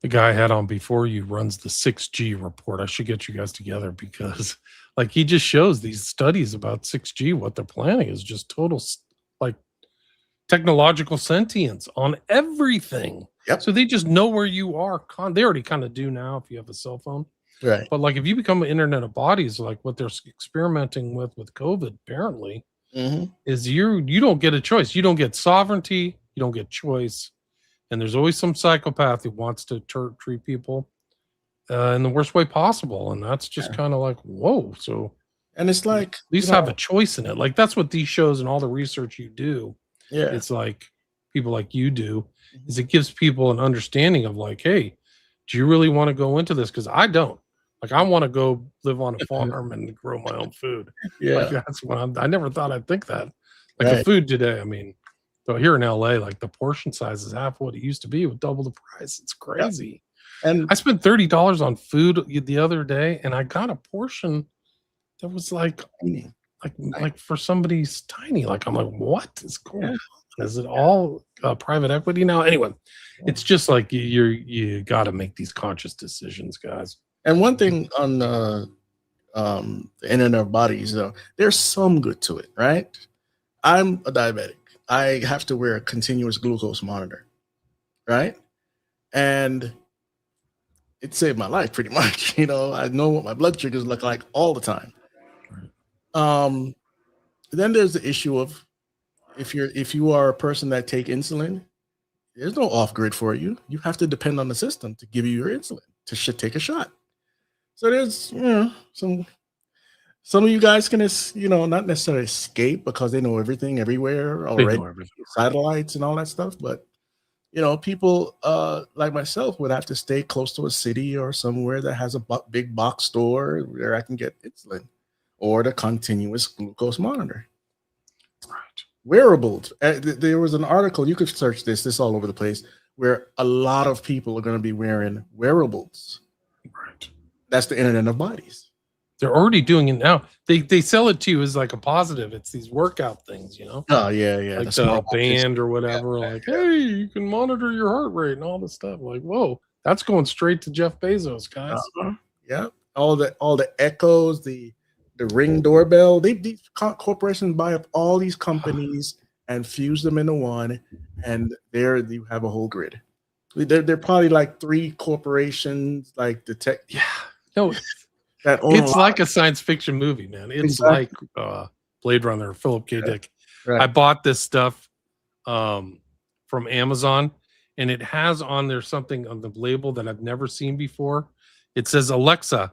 The guy I had on before you runs the 6G report. I should get you guys together because like he just shows these studies about 6G. What they're planning is just total like technological sentience on everything. Yep. So they just know where you are. They already kind of do now if you have a cell phone. Right. But like if you become an Internet of Bodies, like what they're experimenting with COVID apparently is you don't get a choice. You don't get sovereignty. You don't get choice. And there's always some psychopath who wants to treat people in the worst way possible. And that's just kind of like, whoa. So, and it's like, at least have a choice in it. Like that's what these shows and all the research you do. Yeah. It's like people like you do is it gives people an understanding of like, hey, do you really want to go into this? Because I don't. Like I want to go live on a farm and grow my own food. Yeah. Like, that's what I never thought I'd think that. Like the food today, I mean, so here in LA, like the portion size is half what it used to be with double the price. It's crazy. Yep. And I spent $30 on food the other day, and I got a portion that was like for somebody's tiny. Like I'm like, what is going on? Is it all private equity now? Anyway, it's just like you got to make these conscious decisions, guys. And one thing on the Internet of Bodies, though, there's some good to it, right? I'm a diabetic. I have to wear a continuous glucose monitor, right? And it saved my life pretty much. You know, I know what my blood sugars look like all the time. Then there's the issue of if you are a person that take insulin, there's no off grid for you. You have to depend on the system to give you your insulin to take a shot. So there's some of you guys can, not necessarily escape because they know everything everywhere already, satellites and all that stuff. But, people like myself would have to stay close to a city or somewhere that has a big box store where I can get insulin or the continuous glucose monitor. Right. wearables. There was an article, you could search this all over the place, where a lot of people are going to be wearing wearables. Right. That's the internet of bodies. They're already doing it now. They sell it to you as like a positive. It's these workout things, you know. Oh yeah, Like the the smart band or whatever. Like, hey, you can monitor your heart rate and all this stuff. Like, whoa, that's going straight to Jeff Bezos, guys. Yeah, all the echoes, the Ring doorbell. These corporations buy up all these companies and fuse them into one, and there you have a whole grid. They're probably like 3 corporations, like the tech. Yeah, no, that own it's like a science fiction movie, man. It's Exactly. like Blade Runner, Philip K. Dick. Right. I bought this stuff from Amazon, and it has on there something on the label that I've never seen before. It says, Alexa,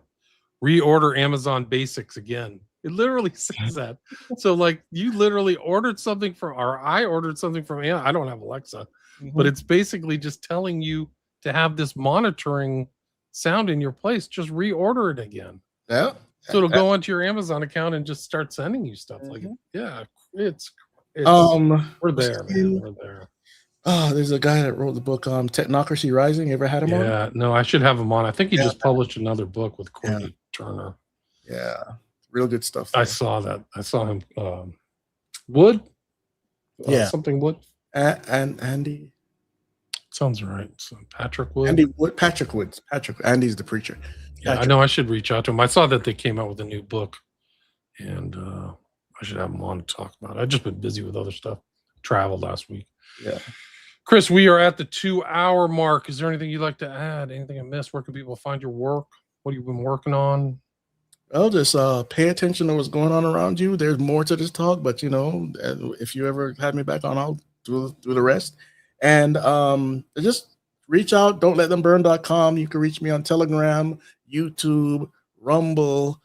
reorder Amazon Basics again. It literally says that. So like you literally ordered something from, or I ordered something from Amazon. I don't have Alexa, but it's basically just telling you to have this monitoring sound in your place. Just reorder it again. Yeah. So it'll go onto your Amazon account and just start sending you stuff. Like, yeah, it's we're there, man. We're there. Oh, there's a guy that wrote the book Technocracy Rising. You ever had him on? Yeah, no, I should have him on. I think he just published another book with Courtney Turner. Yeah, real good stuff. I saw that. I saw him. Wood? Something Wood? And Andy. Sounds right. So Patrick Wood? Andy Wood. Patrick Woods. Andy's the preacher. Yeah, I know I should reach out to him. I saw that they came out with a new book, and I should have him on to talk about it. I've just been busy with other stuff. Traveled last week. Yeah. Chris, we are at the 2-hour mark. Is there anything you'd like to add? Anything I missed? Where can people find your work? What have you been working on? Well, just pay attention to what's going on around you. There's more to this talk, but you know, if you ever have me back on, I'll do the rest. And just reach out. Don'tLetThemBurn.com. You can reach me on Telegram, YouTube, Rumble,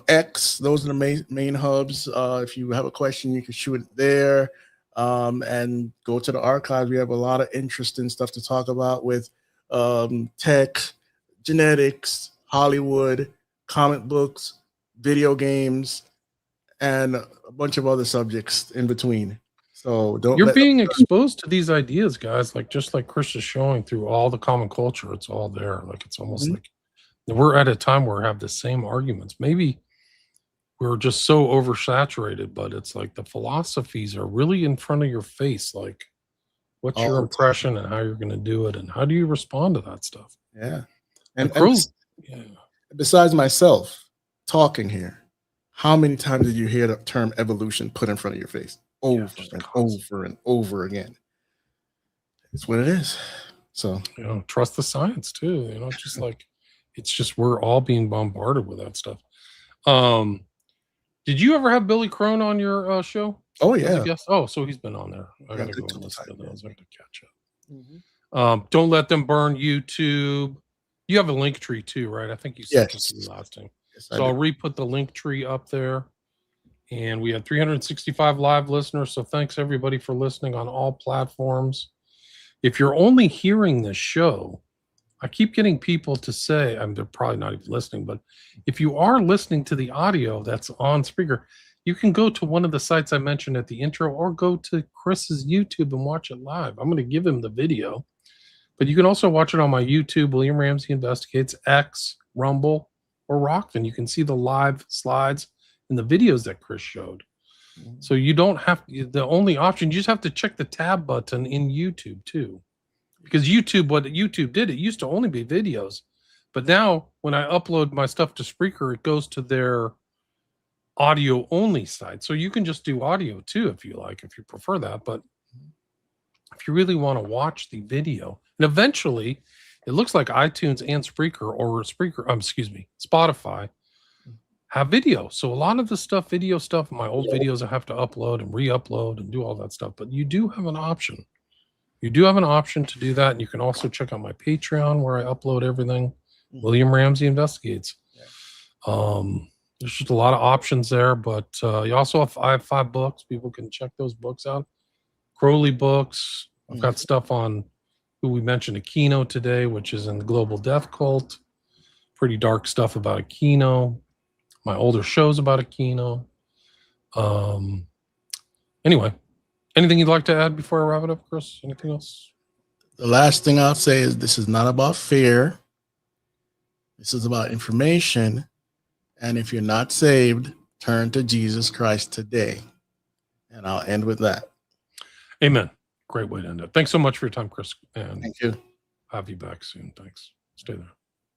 X. Those are the main hubs. If you have a question, you can shoot it there. And go to the archives. We have a lot of interesting stuff to talk about with tech, genetics, Hollywood, comic books, video games, and a bunch of other subjects in between. So you're being exposed to these ideas, guys, like just like Chris is showing through all the common culture. It's all there. Like it's almost like we're at a time where we have the same arguments. Maybe we're just so oversaturated, but it's like the philosophies are really in front of your face. Like, what's your impression and how you're going to do it, and how do you respond to that stuff? Yeah. And besides myself talking here, how many times did you hear the term evolution put in front of your face over and over and over again? It's what it is. So, you know, trust the science too. You know, just like it's just we're all being bombarded with that stuff. Did you ever have Billy Crone on your show? Oh yeah. Oh, so he's been on there. I gotta go and listen to those. I gotta catch up. Don't Let Them Burn YouTube. You have a link tree too, right? I think you said it to me last time. Yes, so I'll re-put the link tree up there. And we had 365 live listeners. So thanks everybody for listening on all platforms. If you're only hearing this show, I keep getting people to say, they're probably not even listening, but if you are listening to the audio that's on speaker, you can go to one of the sites I mentioned at the intro or go to Chris's YouTube and watch it live. I'm going to give him the video, but you can also watch it on my YouTube, William Ramsey Investigates, X, Rumble, or Rockfin. You can see the live slides and the videos that Chris showed. So you don't have the only option, you just have to check the tab button in YouTube too. Because YouTube, what YouTube did, it used to only be videos. But now when I upload my stuff to Spreaker, it goes to their audio only site. So you can just do audio too if you like, if you prefer that. But if you really want to watch the video, and eventually it looks like iTunes and Spreaker or Spotify have video. So a lot of the stuff, video stuff, my old videos I have to upload and re-upload and do all that stuff. But you do have an option. You do have an option to do that. And you can also check out my Patreon where I upload everything. William Ramsey Investigates. There's just a lot of options there, but you also I have 5 books. People can check those books out. Crowley books. I've got stuff on who we mentioned, Aquino today, which is in the global death cult. Pretty dark stuff about Aquino. My older shows about Aquino. Anyway, anything you'd like to add before I wrap it up, Chris? Anything else? The last thing I'll say is this is not about fear. This is about information. And if you're not saved, turn to Jesus Christ today. And I'll end with that. Amen. Great way to end it. Thanks so much for your time, Chris. And thank you. Have you back soon. Thanks. Stay there.